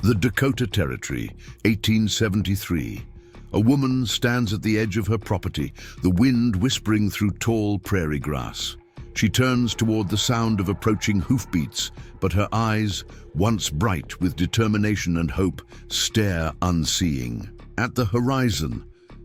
The Dakota Territory, 1873. A woman stands at the edge of her property, the wind whispering through tall prairie grass. She turns toward the sound of approaching hoofbeats, but her eyes, once bright with determination and hope, stare unseeing. At the horizon,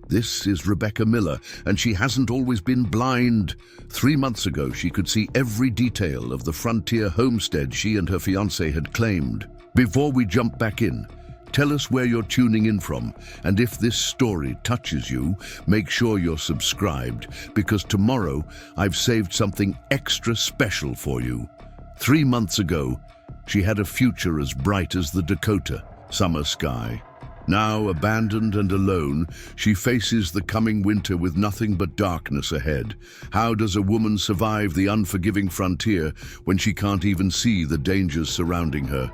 this is Rebecca Miller, and she hasn't always been blind. 3 months ago, she could see every detail of the frontier homestead she and her fiancé had claimed. Before we jump back in, tell us where you're tuning in from, and if this story touches you, make sure you're subscribed, because tomorrow I've saved something extra special for you. 3 months ago, she had a future as bright as the Dakota summer sky. Now, abandoned and alone, she faces the coming winter with nothing but darkness ahead. How does a woman survive the unforgiving frontier when she can't even see the dangers surrounding her?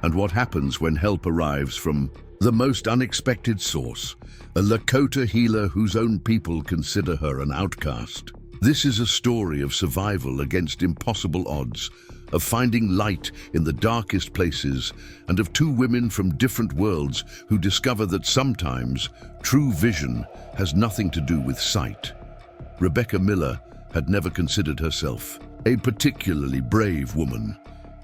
And what happens when help arrives from the most unexpected source, a Lakota healer whose own people consider her an outcast? This is a story of survival against impossible odds, of finding light in the darkest places, and of two women from different worlds who discover that sometimes true vision has nothing to do with sight. Rebecca Miller had never considered herself a particularly brave woman.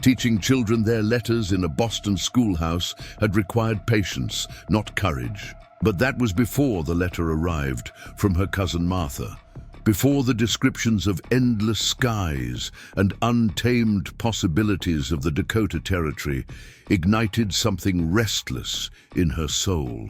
Teaching children their letters in a Boston schoolhouse had required patience, not courage. But that was before the letter arrived from her cousin Martha, before the descriptions of endless skies and untamed possibilities of the Dakota Territory ignited something restless in her soul.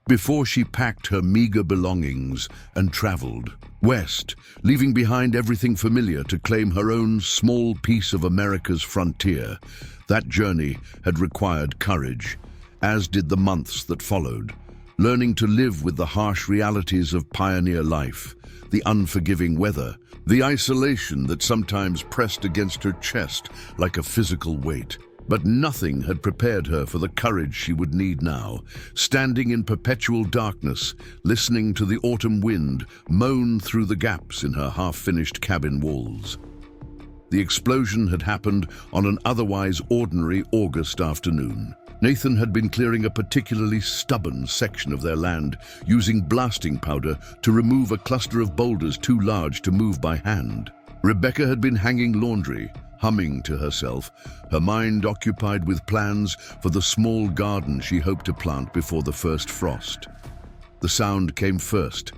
Before she packed her meager belongings and traveled west, leaving behind everything familiar to claim her own small piece of America's frontier, that journey had required courage, as did the months that followed, learning to live with the harsh realities of pioneer life, the unforgiving weather, the isolation that sometimes pressed against her chest like a physical weight. But nothing had prepared her for the courage she would need now, standing in perpetual darkness, listening to the autumn wind moan through the gaps in her half-finished cabin walls. The explosion had happened on an otherwise ordinary August afternoon. Nathan had been clearing a particularly stubborn section of their land, using blasting powder to remove a cluster of boulders too large to move by hand. Rebecca had been hanging laundry, humming to herself, her mind occupied with plans for the small garden she hoped to plant before the first frost. The sound came first,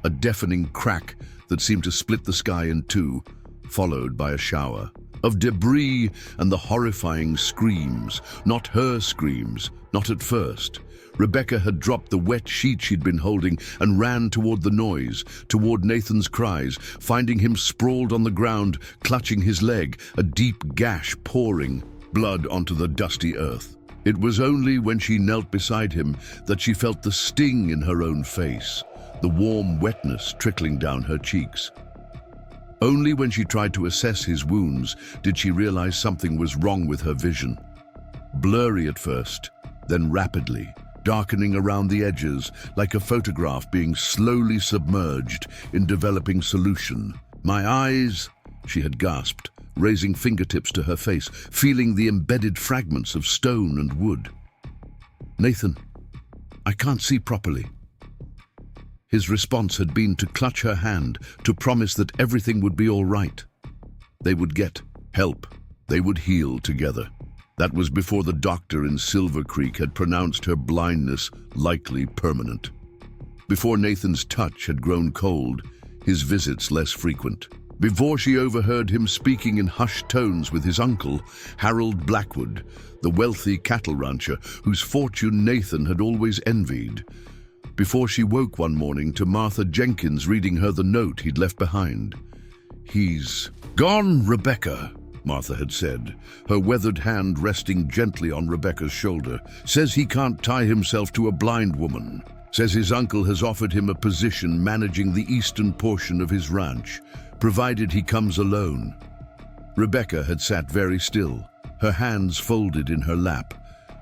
a deafening crack that seemed to split the sky in two, followed by a shower of debris and the horrifying screams. Not her screams, not at first. Rebecca had dropped the wet sheet she'd been holding and ran toward the noise, toward Nathan's cries, finding him sprawled on the ground, clutching his leg, a deep gash pouring blood onto the dusty earth. It was only when she knelt beside him that she felt the sting in her own face, the warm wetness trickling down her cheeks. Only when she tried to assess his wounds did she realize something was wrong with her vision. Blurry at first, then rapidly, darkening around the edges like a photograph being slowly submerged in developing solution. "My eyes," she had gasped, raising fingertips to her face, feeling the embedded fragments of stone and wood. "Nathan, I can't see properly." His response had been to clutch her hand, to promise that everything would be all right. They would get help. They would heal together. That was before the doctor in Silver Creek had pronounced her blindness likely permanent. Before Nathan's touch had grown cold, his visits less frequent. Before she overheard him speaking in hushed tones with his uncle, Harold Blackwood, the wealthy cattle rancher whose fortune Nathan had always envied. Before she woke one morning to Martha Jenkins reading her the note he'd left behind. "He's gone, Rebecca," Martha had said, her weathered hand resting gently on Rebecca's shoulder. "Says he can't tie himself to a blind woman. Says his uncle has offered him a position managing the eastern portion of his ranch, provided he comes alone." Rebecca had sat very still, her hands folded in her lap,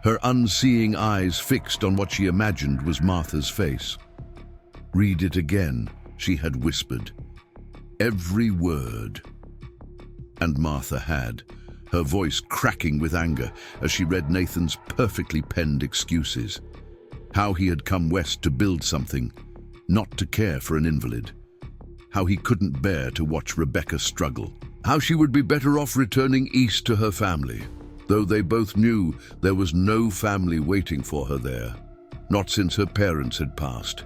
her unseeing eyes fixed on what she imagined was Martha's face. "Read it again," she had whispered. "Every word." And Martha had, her voice cracking with anger as she read Nathan's perfectly penned excuses. How he had come west to build something, not to care for an invalid. How he couldn't bear to watch Rebecca struggle. How she would be better off returning east to her family, though they both knew there was no family waiting for her there, not since her parents had passed.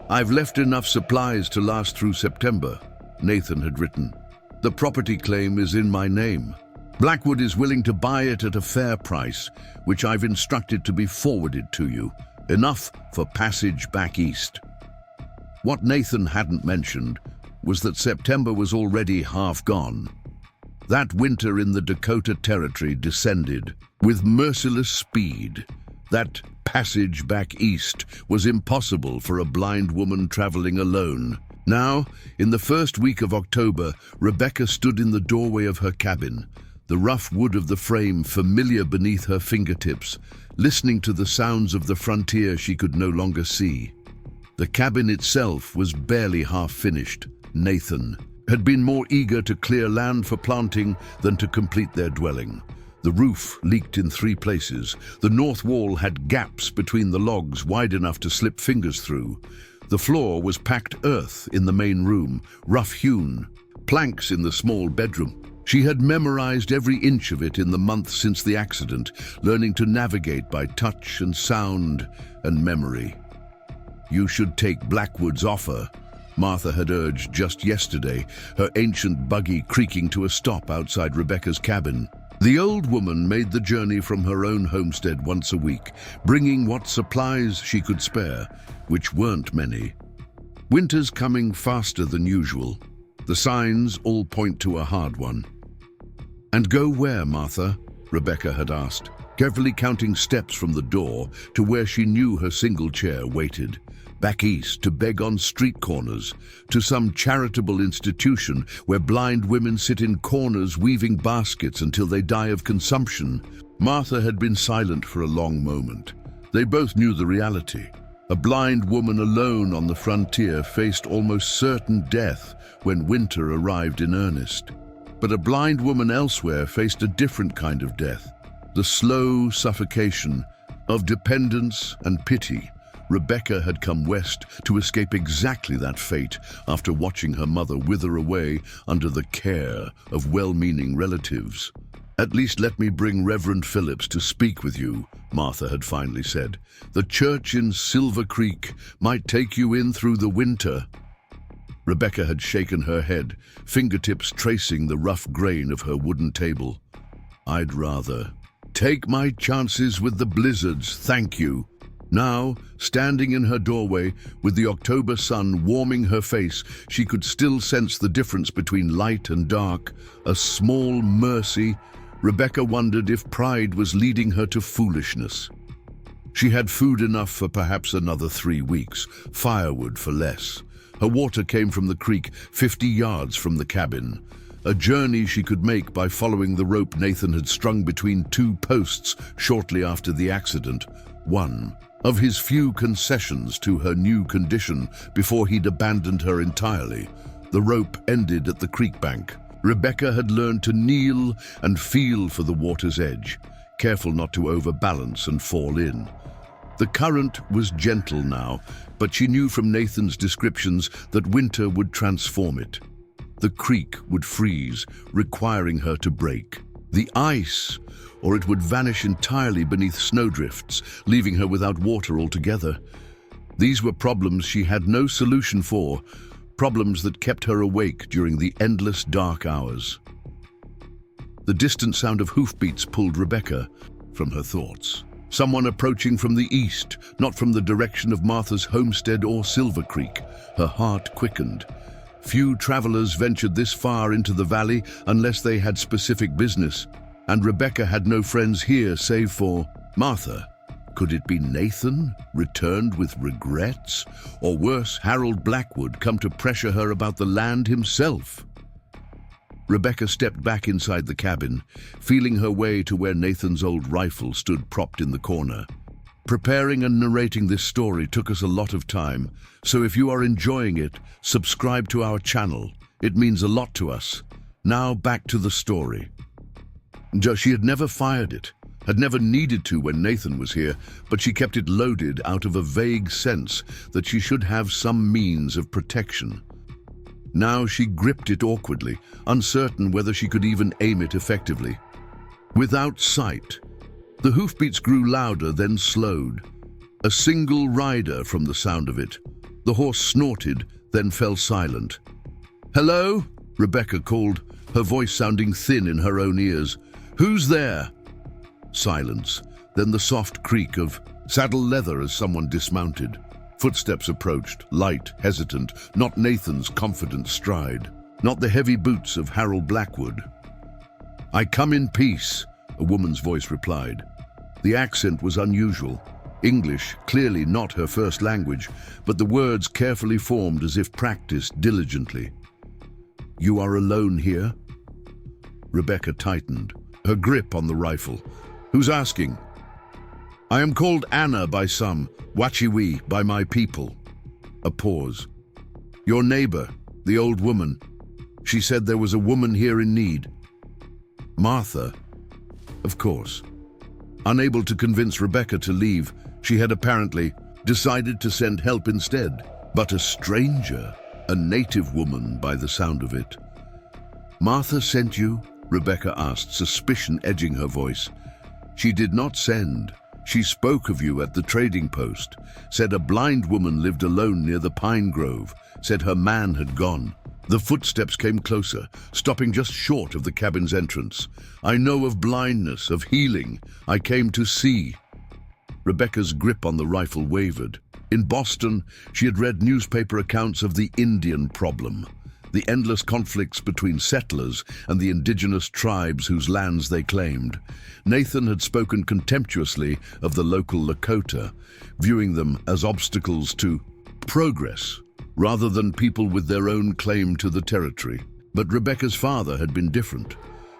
"I've left enough supplies to last through September," Nathan had written. "The property claim is in my name. Blackwood is willing to buy it at a fair price, which I've instructed to be forwarded to you. Enough for passage back east." What Nathan hadn't mentioned was that September was already half gone. That winter in the Dakota Territory descended with merciless speed. That passage back east was impossible for a blind woman traveling alone. Now, in the first week of October, Rebecca stood in the doorway of her cabin, the rough wood of the frame familiar beneath her fingertips, listening to the sounds of the frontier she could no longer see. The cabin itself was barely half finished. Nathan had been more eager to clear land for planting than to complete their dwelling. The roof leaked in 3 places. The north wall had gaps between the logs wide enough to slip fingers through. The floor was packed earth in the main room, rough-hewn, planks in the small bedroom. She had memorized every inch of it in the months since the accident, learning to navigate by touch and sound and memory. "You should take Blackwood's offer," Martha had urged just yesterday, her ancient buggy creaking to a stop outside Rebecca's cabin. The old woman made the journey from her own homestead once a week, bringing what supplies she could spare, which weren't many. Winter's coming faster than usual. The signs all point to a hard one. "And go where, Martha?" Rebecca had asked, carefully counting steps from the door to where she knew her single chair waited. "Back east to beg on street corners, to some charitable institution where blind women sit in corners weaving baskets until they die of consumption." Martha had been silent for a long moment. They both knew the reality. A blind woman alone on the frontier faced almost certain death when winter arrived in earnest. But a blind woman elsewhere faced a different kind of death, the slow suffocation of dependence and pity. Rebecca had come west to escape exactly that fate after watching her mother wither away under the care of well-meaning relatives. "At least let me bring Reverend Phillips to speak with you," Martha had finally said. "The church in Silver Creek might take you in through the winter." Rebecca had shaken her head, fingertips tracing the rough grain of her wooden table. "I'd rather take my chances with the blizzards, thank you." Now, standing in her doorway, with the October sun warming her face, she could still sense the difference between light and dark, a small mercy. Rebecca wondered if pride was leading her to foolishness. She had food enough for perhaps another 3 weeks, firewood for less. Her water came from the creek 50 yards from the cabin, a journey she could make by following the rope Nathan had strung between 2 posts shortly after the accident. One of his few concessions to her new condition before he'd abandoned her entirely. The rope ended at the creek bank. Rebecca had learned to kneel and feel for the water's edge, careful not to overbalance and fall in. The current was gentle now, but she knew from Nathan's descriptions that winter would transform it. The creek would freeze, requiring her to break. The ice, or it would vanish entirely beneath snowdrifts, leaving her without water altogether. These were problems she had no solution for, problems that kept her awake during the endless dark hours. The distant sound of hoofbeats pulled Rebecca from her thoughts. Someone approaching from the east, not from the direction of Martha's homestead or Silver Creek. Her heart quickened. Few travelers ventured this far into the valley unless they had specific business, and Rebecca had no friends here save for Martha. Could it be Nathan, returned with regrets? Or worse, Harold Blackwood, come to pressure her about the land himself? Rebecca stepped back inside the cabin, feeling her way to where Nathan's old rifle stood propped in the corner. Preparing and narrating this story took us a lot of time, so if you are enjoying it, subscribe to our channel. It means a lot to us. Now back to the story. She had never fired it, had never needed to when Nathan was here, but she kept it loaded out of a vague sense that she should have some means of protection. Now she gripped it awkwardly, uncertain whether she could even aim it effectively. Without sight, the hoofbeats grew louder, then slowed. A single rider from the sound of it. The horse snorted, then fell silent. "Hello?" Rebecca called, her voice sounding thin in her own ears. "Who's there?" Silence, then the soft creak of saddle leather as someone dismounted. Footsteps approached, light, hesitant, not Nathan's confident stride, not the heavy boots of Harold Blackwood. "I come in peace," a woman's voice replied. The accent was unusual. English, clearly not her first language, but the words carefully formed as if practiced diligently. "You are alone here?" Rebecca tightened, her grip on the rifle. "Who's asking?" "I am called Anna by some, Wachiwi by my people." A pause. "Your neighbor, the old woman. She said there was a woman here in need." "Martha?" Of course. Unable to convince Rebecca to leave, she had apparently decided to send help instead. But a stranger, a native woman by the sound of it. "Martha sent you?" Rebecca asked, suspicion edging her voice. "She did not send. She spoke of you at the trading post, said a blind woman lived alone near the pine grove, said her man had gone." The footsteps came closer, stopping just short of the cabin's entrance. "I know of blindness, of healing. I came to see." Rebecca's grip on the rifle wavered. In Boston, she had read newspaper accounts of the Indian problem, the endless conflicts between settlers and the indigenous tribes whose lands they claimed. Nathan had spoken contemptuously of the local Lakota, viewing them as obstacles to progress, rather than people with their own claim to the territory. But Rebecca's father had been different.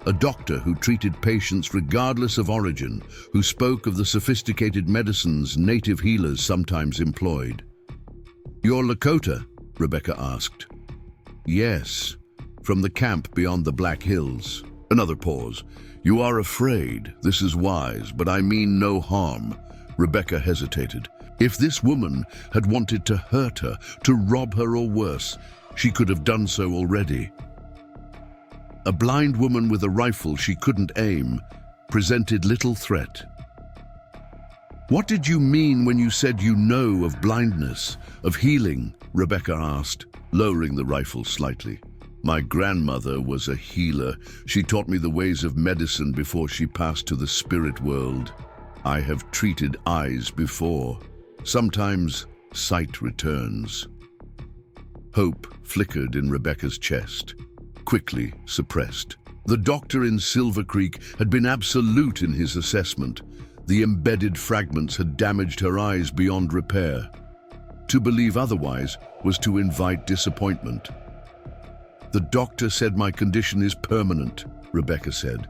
A doctor who treated patients regardless of origin, who spoke of the sophisticated medicines native healers sometimes employed. "You're Lakota?" Rebecca asked. "Yes, from the camp beyond the Black Hills." Another pause. "You are afraid. This is wise, but I mean no harm." Rebecca hesitated. If this woman had wanted to hurt her, to rob her or worse, she could have done so already. A blind woman with a rifle she couldn't aim presented little threat. "What did you mean when you said you know of blindness, of healing?" Rebecca asked, lowering the rifle slightly. "My grandmother was a healer. She taught me the ways of medicine before she passed to the spirit world. I have treated eyes before. Sometimes sight returns." Hope flickered in Rebecca's chest, quickly suppressed. The doctor in Silver Creek had been absolute in his assessment. The embedded fragments had damaged her eyes beyond repair. To believe otherwise was to invite disappointment. "The doctor said my condition is permanent," Rebecca said.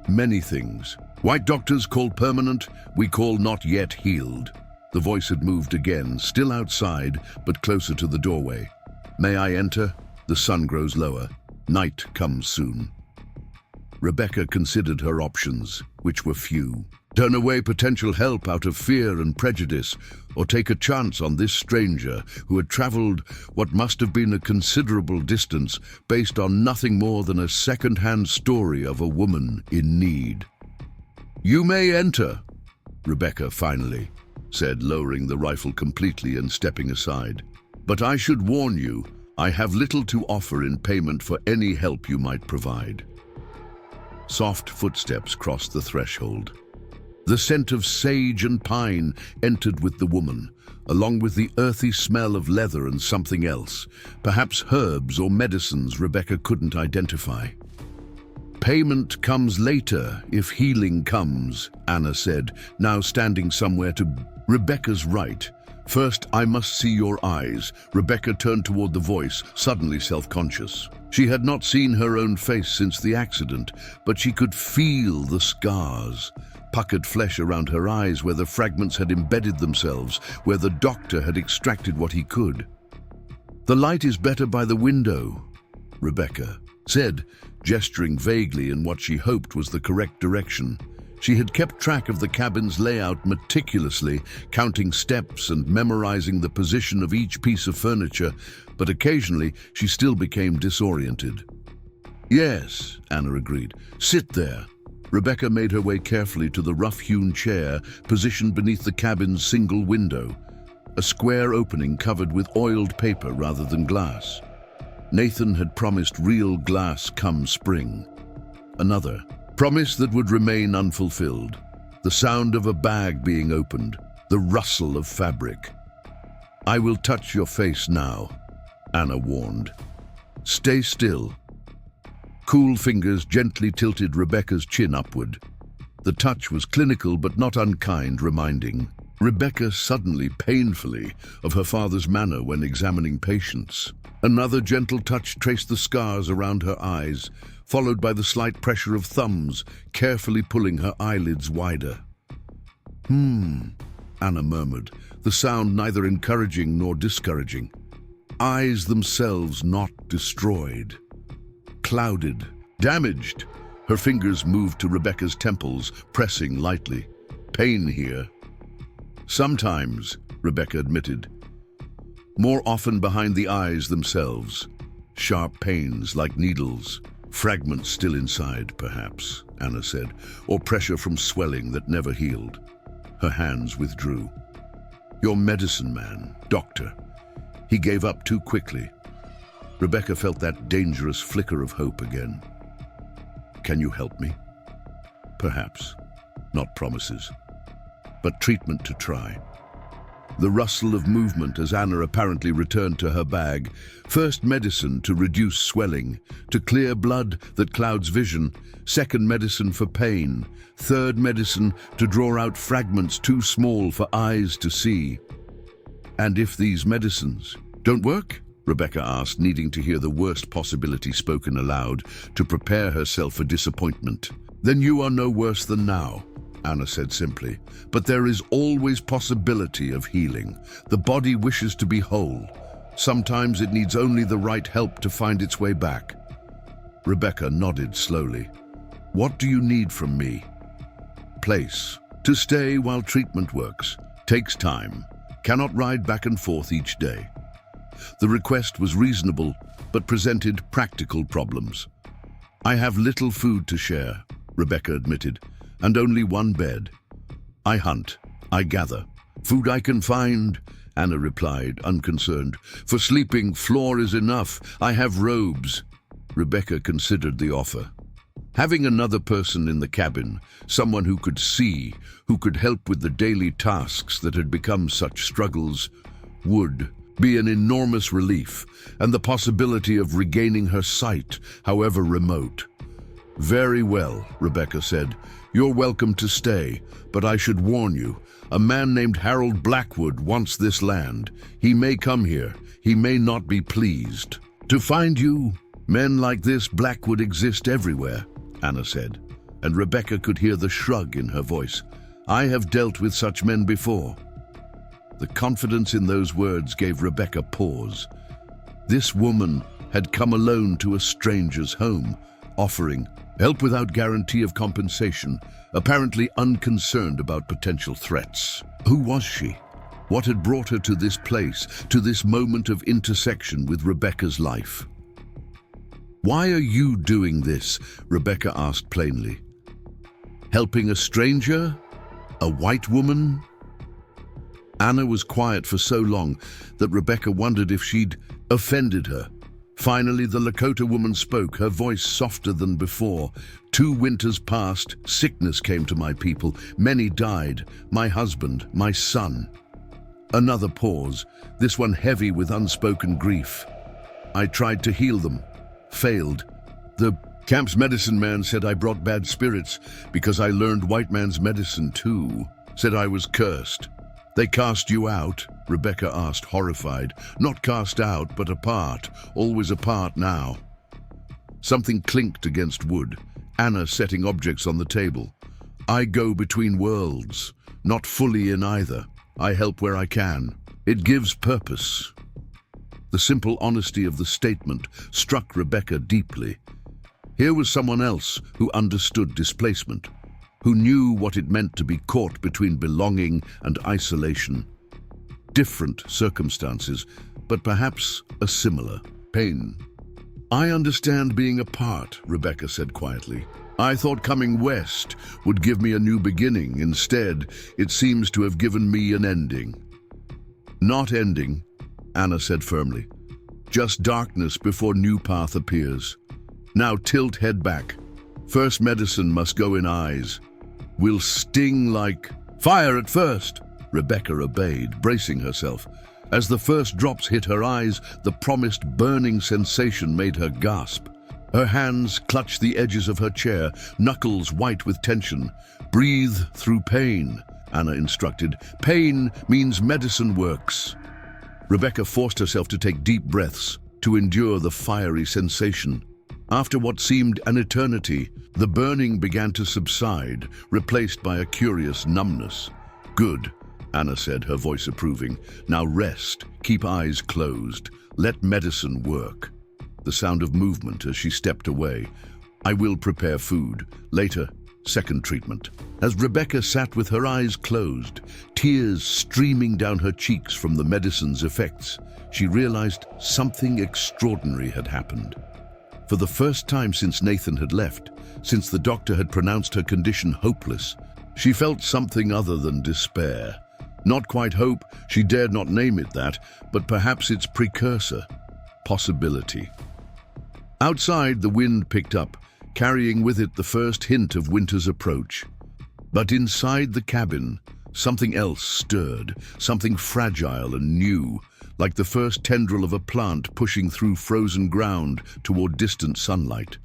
"Many things. White doctors call permanent, we call not yet healed." The voice had moved again, still outside, but closer to the doorway. "May I enter?" The sun grows lower. Night comes soon. Rebecca considered her options, which were few. Turn away potential help out of fear and prejudice, or take a chance on this stranger who had traveled what must have been a considerable distance based on nothing more than a second-hand story of a woman in need. "You may enter," Rebecca finally said, lowering the rifle completely and stepping aside. "But I should warn you, I have little to offer in payment for any help you might provide." Soft footsteps crossed the threshold. The scent of sage and pine entered with the woman, along with the earthy smell of leather and something else, perhaps herbs or medicines Rebecca couldn't identify. "Payment comes later, if healing comes," Anna said, now standing somewhere to Rebecca's right. "First, I must see your eyes." Rebecca turned toward the voice, suddenly self-conscious. She had not seen her own face since the accident, but she could feel the scars. Puckered flesh around her eyes where the fragments had embedded themselves, where the doctor had extracted what he could. "The light is better by the window," Rebecca said, gesturing vaguely in what she hoped was the correct direction. She had kept track of the cabin's layout meticulously, counting steps and memorizing the position of each piece of furniture, but occasionally she still became disoriented. "Yes," Anna agreed. "Sit there." Rebecca made her way carefully to the rough-hewn chair positioned beneath the cabin's single window, a square opening covered with oiled paper rather than glass. Nathan had promised real glass come spring. Another promise that would remain unfulfilled. The sound of a bag being opened, the rustle of fabric. "I will touch your face now," Anna warned. "Stay still." Cool fingers gently tilted Rebecca's chin upward. The touch was clinical but not unkind, reminding Rebecca suddenly, painfully, of her father's manner when examining patients. Another gentle touch traced the scars around her eyes, followed by the slight pressure of thumbs, carefully pulling her eyelids wider. Anna murmured, the sound neither encouraging nor discouraging. Eyes themselves not destroyed. Clouded, damaged. Her fingers moved to Rebecca's temples, pressing lightly. "Pain here." "Sometimes," Rebecca admitted. "More often behind the eyes themselves. Sharp pains like needles. Fragments still inside, perhaps," Anna said, "or pressure from swelling that never healed." Her hands withdrew. "Your medicine man, doctor. He gave up too quickly." Rebecca felt that dangerous flicker of hope again. "Can you help me?" "Perhaps. Not promises. But treatment to try." The rustle of movement as Anna apparently returned to her bag. First medicine to reduce swelling, to clear blood that clouds vision. Second medicine for pain. Third medicine to draw out fragments too small for eyes to see. "And if these medicines don't work?" Rebecca asked, needing to hear the worst possibility spoken aloud to prepare herself for disappointment. "Then you are no worse than now," Anna said simply. "But there is always possibility of healing. The body wishes to be whole. Sometimes it needs only the right help to find its way back." Rebecca nodded slowly. "What do you need from me?" "Place. To stay while treatment works. Takes time. Cannot ride back and forth each day." The request was reasonable, but presented practical problems. "I have little food to share," Rebecca admitted, "and only one bed. I hunt, I gather. Food I can find," Anna replied, unconcerned. "For sleeping, floor is enough. I have robes." Rebecca considered the offer. Having another person in the cabin, someone who could see, who could help with the daily tasks that had become such struggles, would be an enormous relief, and the possibility of regaining her sight, however remote. "Very well," Rebecca said. "You're welcome to stay, but I should warn you, a man named Harold Blackwood wants this land. He may come here. He may not be pleased. To find you, men like this Blackwood exist everywhere," Anna said, and Rebecca could hear the shrug in her voice. "I have dealt with such men before." The confidence in those words gave Rebecca pause. This woman had come alone to a stranger's home, offering help without guarantee of compensation, apparently unconcerned about potential threats. Who was she? What had brought her to this place, to this moment of intersection with Rebecca's life? "Why are you doing this?" Rebecca asked plainly. "Helping a stranger? A white woman?" Anna was quiet for so long that Rebecca wondered if she'd offended her. Finally, the Lakota woman spoke, her voice softer than before. "2 winters passed, sickness came to my people. Many died, my husband, my son." Another pause, this one heavy with unspoken grief. "I tried to heal them, failed. The camp's medicine man said I brought bad spirits because I learned white man's medicine too. Said I was cursed." "They cast you out?" Rebecca asked, horrified. "Not cast out, but apart, always apart now." Something clinked against wood, Anna setting objects on the table. "I go between worlds, not fully in either. I help where I can. It gives purpose." The simple honesty of the statement struck Rebecca deeply. Here was someone else who understood displacement, who knew what it meant to be caught between belonging and isolation. Different circumstances, but perhaps a similar pain. "I understand being apart," Rebecca said quietly. "I thought coming west would give me a new beginning. Instead, it seems to have given me an ending." "Not ending," Anna said firmly. "Just darkness before new path appears. Now tilt head back. First medicine must go in eyes. Will sting like fire at first." Rebecca obeyed, bracing herself. As the first drops hit her eyes, the promised burning sensation made her gasp. Her hands clutched the edges of her chair, knuckles white with tension. "Breathe through pain," Anna instructed. "Pain means medicine works." Rebecca forced herself to take deep breaths, to endure the fiery sensation. After what seemed an eternity, the burning began to subside, replaced by a curious numbness. "Good," Anna said, her voice approving. "Now rest, keep eyes closed, let medicine work." The sound of movement as she stepped away. "I will prepare food. Later, second treatment." As Rebecca sat with her eyes closed, tears streaming down her cheeks from the medicine's effects, she realized something extraordinary had happened. For the first time since Nathan had left, since the doctor had pronounced her condition hopeless, she felt something other than despair. Not quite hope, she dared not name it that, but perhaps its precursor, possibility. Outside, the wind picked up, carrying with it the first hint of winter's approach. But inside the cabin, something else stirred, something fragile and new, like the first tendril of a plant pushing through frozen ground toward distant sunlight.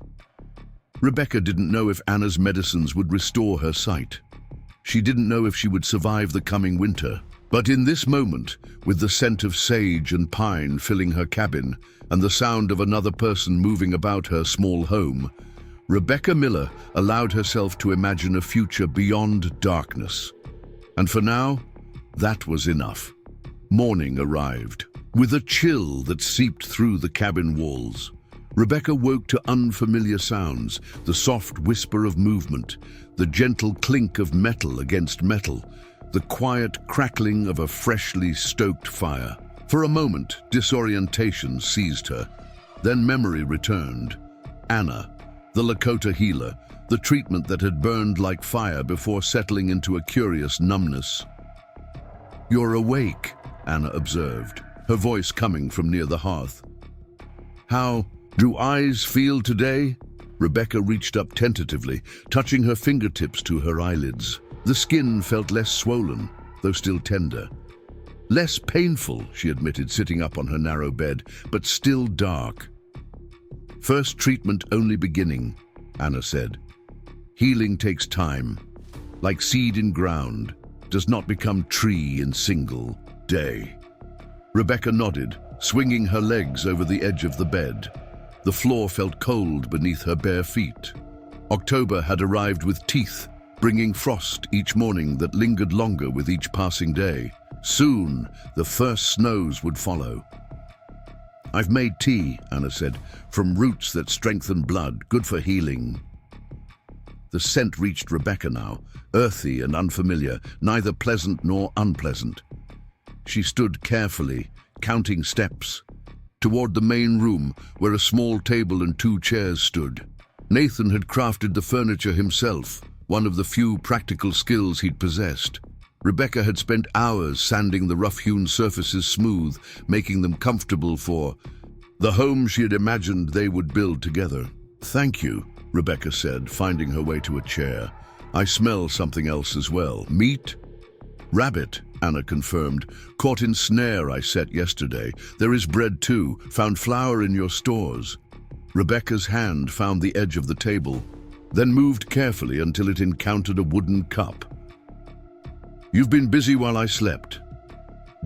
Rebecca didn't know if Anna's medicines would restore her sight. She didn't know if she would survive the coming winter. But in this moment, with the scent of sage and pine filling her cabin and the sound of another person moving about her small home, Rebecca Miller allowed herself to imagine a future beyond darkness. And for now, that was enough. Morning arrived, with a chill that seeped through the cabin walls. Rebecca woke to unfamiliar sounds, the soft whisper of movement, the gentle clink of metal against metal, the quiet crackling of a freshly stoked fire. For a moment, disorientation seized her. Then memory returned. Anna, the Lakota healer, the treatment that had burned like fire before settling into a curious numbness. "You're awake," Anna observed, her voice coming from near the hearth. "How do eyes feel today?" Rebecca reached up tentatively, touching her fingertips to her eyelids. The skin felt less swollen, though still tender. "Less painful," she admitted, sitting up on her narrow bed, "but still dark." "First treatment only beginning," Anna said. "Healing takes time. Like seed in ground, does not become tree in single day." Rebecca nodded, swinging her legs over the edge of the bed. The floor felt cold beneath her bare feet. October had arrived with teeth, bringing frost each morning that lingered longer with each passing day. Soon, the first snows would follow. "I've made tea," Anna said, "from roots that strengthen blood, good for healing." The scent reached Rebecca now, earthy and unfamiliar, neither pleasant nor unpleasant. She stood carefully, counting steps, toward the main room where a small table and 2 chairs stood. Nathan had crafted the furniture himself, one of the few practical skills he'd possessed. Rebecca had spent hours sanding the rough-hewn surfaces smooth, making them comfortable for the home she had imagined they would build together. "Thank you," Rebecca said, finding her way to a chair. "I smell something else as well. Meat?" "Rabbit," Anna confirmed. "Caught in snare I set yesterday. There is bread too. Found flour in your stores." Rebecca's hand found the edge of the table, then moved carefully until it encountered a wooden cup. "You've been busy while I slept.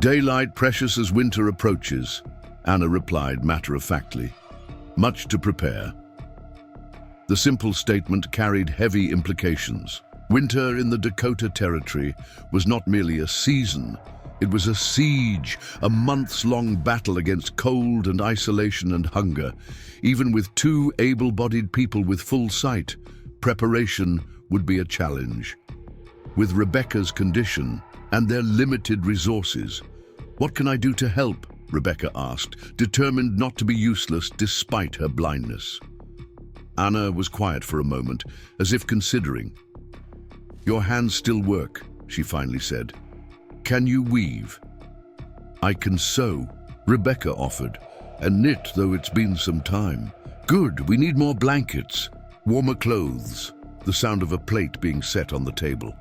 Daylight precious as winter approaches," Anna replied matter-of-factly. "Much to prepare." The simple statement carried heavy implications. Winter in the Dakota Territory was not merely a season, It was a siege, a months-long battle against cold and isolation and hunger. Even with two able-bodied people with full sight, preparation would be a challenge. With Rebecca's condition and their limited resources, "What can I do to help?" Rebecca asked, determined not to be useless despite her blindness. Anna was quiet for a moment, as if considering. "Your hands still work," she finally said. "Can you weave?" "I can sew," Rebecca offered, "and knit, though it's been some time." "Good, we need more blankets, warmer clothes," the sound of a plate being set on the table.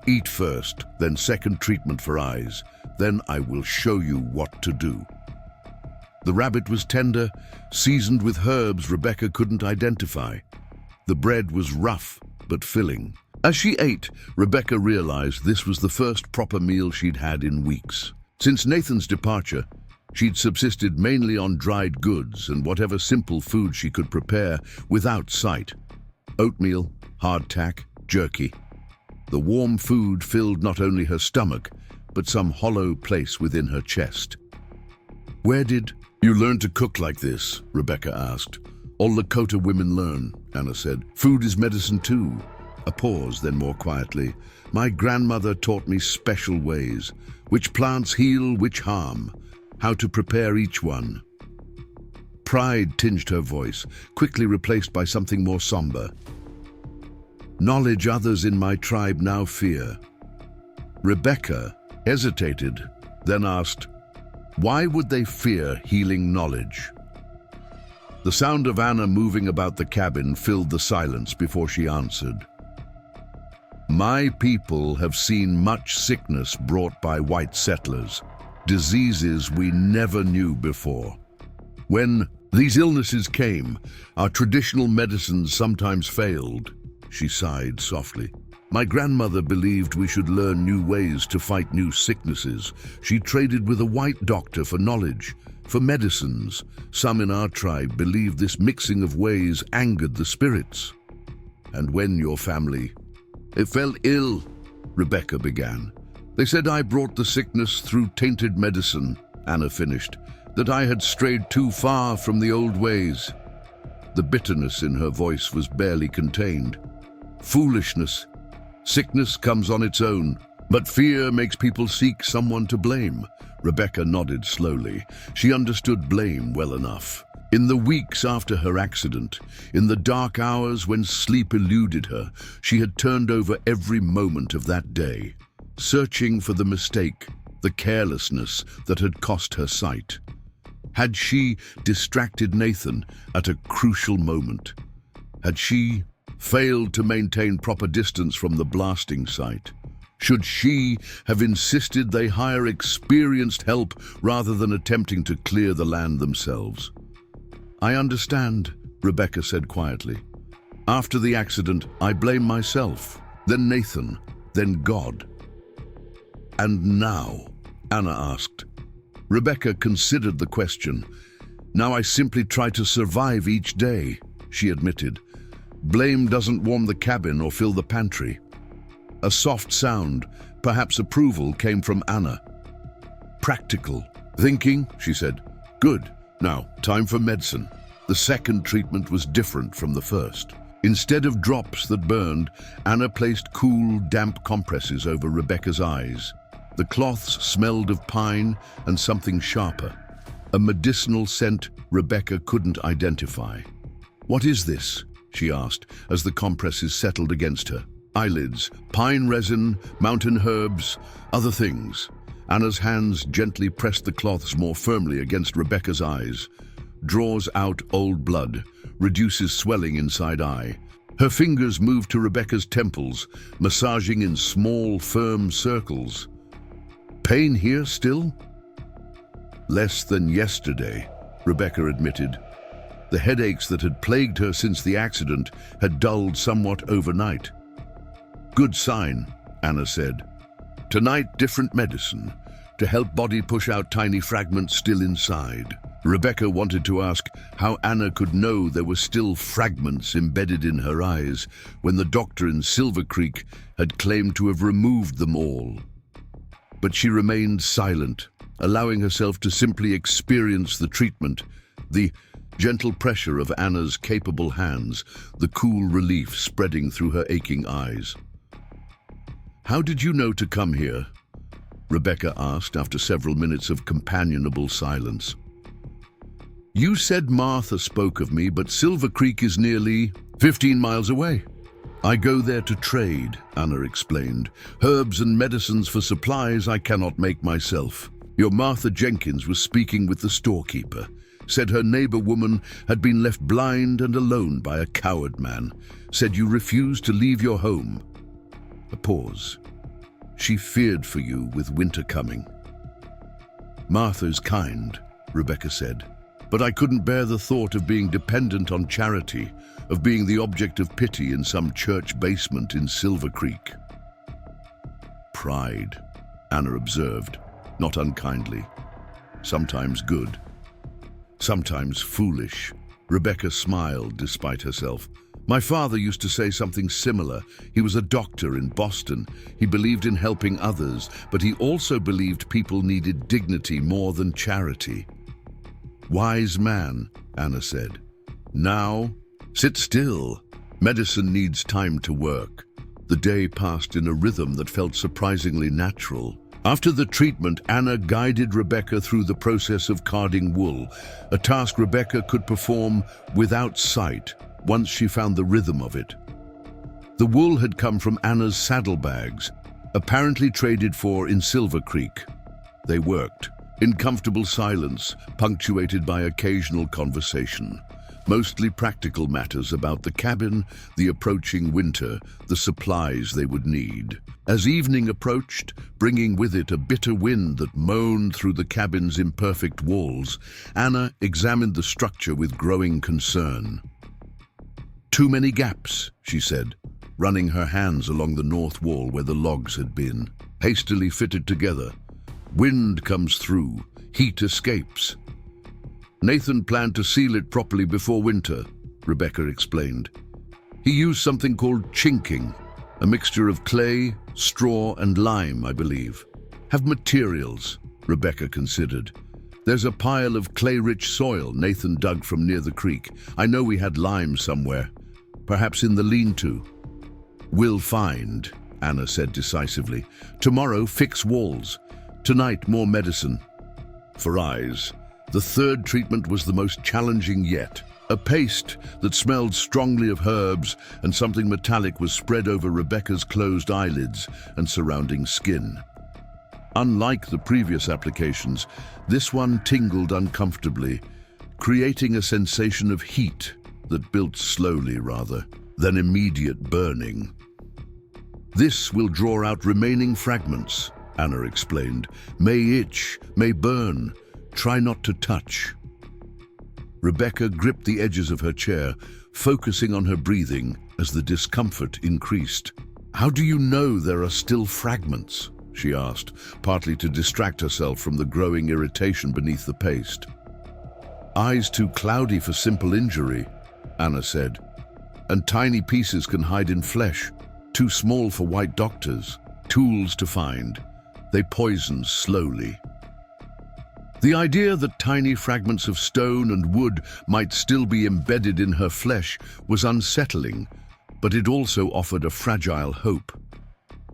"Eat first, then second treatment for eyes. Then I will show you what to do." The rabbit was tender, seasoned with herbs Rebecca couldn't identify. The bread was rough but filling. As she ate, Rebecca realized this was the first proper meal she'd had in weeks. Since Nathan's departure, she'd subsisted mainly on dried goods and whatever simple food she could prepare without sight. Oatmeal, hardtack, jerky. The warm food filled not only her stomach, but some hollow place within her chest. "Where did you learn to cook like this?" Rebecca asked. "All Lakota women learn," Anna said. "Food is medicine too." A pause, then more quietly. "My grandmother taught me special ways. Which plants heal, which harm. How to prepare each one." Pride tinged her voice, quickly replaced by something more somber. "Knowledge others in my tribe now fear." Rebecca hesitated, then asked, "Why would they fear healing knowledge?" The sound of Anna moving about the cabin filled the silence before she answered. "My people have seen much sickness brought by white settlers, diseases we never knew before. When these illnesses came, our traditional medicines sometimes failed." She sighed softly. "My grandmother believed we should learn new ways to fight new sicknesses. She traded with a white doctor for knowledge, for medicines. Some in our tribe believed this mixing of ways angered the spirits. And when your family... It fell ill," Rebecca began. "They said I brought the sickness through tainted medicine," Anna finished, "that I had strayed too far from the old ways." The bitterness in her voice was barely contained. "Foolishness. Sickness comes on its own, but fear makes people seek someone to blame." Rebecca nodded slowly. She understood blame well enough. In the weeks after her accident, in the dark hours when sleep eluded her, she had turned over every moment of that day, searching for the mistake, the carelessness that had cost her sight. Had she distracted Nathan at a crucial moment? Had she failed to maintain proper distance from the blasting site? Should she have insisted they hire experienced help rather than attempting to clear the land themselves? "I understand," Rebecca said quietly. "After the accident, I blame myself, then Nathan, then God." "And now?" Anna asked. Rebecca considered the question. "Now I simply try to survive each day," she admitted. "Blame doesn't warm the cabin or fill the pantry." A soft sound, perhaps approval, came from Anna. "Practical thinking," she said. "Good. Now, time for medicine." The second treatment was different from the first. Instead of drops that burned, Anna placed cool, damp compresses over Rebecca's eyes. The cloths smelled of pine and something sharper, a medicinal scent Rebecca couldn't identify. "What is this?" she asked as the compresses settled against her. "Eyelids, pine resin, mountain herbs, other things." Anna's hands gently pressed the cloths more firmly against Rebecca's eyes. Draws out old blood, reduces swelling inside eye. Her fingers moved to Rebecca's temples, massaging in small, firm circles. "Pain here still?" "Less than yesterday," Rebecca admitted. The headaches that had plagued her since the accident had dulled somewhat overnight. "Good sign," Anna said. "Tonight, different medicine, to help body push out tiny fragments still inside." Rebecca wanted to ask how Anna could know there were still fragments embedded in her eyes when the doctor in Silver Creek had claimed to have removed them all. but she remained silent, allowing herself to simply experience the treatment, the gentle pressure of Anna's capable hands, the cool relief spreading through her aching eyes. "How did you know to come here?" Rebecca asked after several minutes of companionable silence. "You said Martha spoke of me, but Silver Creek is nearly 15 miles away. I go there to trade," Anna explained. "Herbs and medicines for supplies I cannot make myself. Your Martha Jenkins was speaking with the storekeeper. Said her neighbor woman had been left blind and alone by a coward man. Said you refused to leave your home." A pause. "She feared for you with winter coming." "Martha's kind," Rebecca said, "but I couldn't bear the thought of being dependent on charity, of being the object of pity in some church basement in Silver Creek." "Pride," Anna observed, not unkindly. "Sometimes good. Sometimes foolish." Rebecca smiled despite herself. "My father used to say something similar. He was a doctor in Boston. He believed in helping others, but he also believed people needed dignity more than charity." "Wise man," Anna said. "Now, sit still. Medicine needs time to work." The day passed in a rhythm that felt surprisingly natural. After the treatment, Anna guided Rebecca through the process of carding wool, a task Rebecca could perform without sight once she found the rhythm of it. The wool had come from Anna's saddlebags, apparently traded for in Silver Creek. They worked, in comfortable silence, punctuated by occasional conversation. Mostly practical matters about the cabin, the approaching winter, the supplies they would need. As evening approached, bringing with it a bitter wind that moaned through the cabin's imperfect walls, Anna examined the structure with growing concern. "Too many gaps," she said, running her hands along the north wall where the logs had been. "Hastily fitted together. Wind comes through, heat escapes." "Nathan planned to seal it properly before winter," Rebecca explained. "He used something called chinking, a mixture of clay, straw, and lime, I believe." "Have materials," Rebecca considered. "There's a pile of clay-rich soil Nathan dug from near the creek. I know we had lime somewhere, perhaps in the lean-to." "We'll find," Anna said decisively. "Tomorrow, fix walls. Tonight, more medicine." For eyes, the third treatment was the most challenging yet. A paste that smelled strongly of herbs and something metallic was spread over Rebecca's closed eyelids and surrounding skin. Unlike the previous applications, this one tingled uncomfortably, creating a sensation of heat that built slowly rather than immediate burning. "This will draw out remaining fragments," Anna explained. "May itch, may burn. Try not to touch." Rebecca gripped the edges of her chair, focusing on her breathing as the discomfort increased. "How do you know there are still fragments?" she asked, partly to distract herself from the growing irritation beneath the paste. "Eyes too cloudy for simple injury," Anna said. "And tiny pieces can hide in flesh, too small for white doctors. Tools to find. They poison slowly." The idea that tiny fragments of stone and wood might still be embedded in her flesh was unsettling, but it also offered a fragile hope.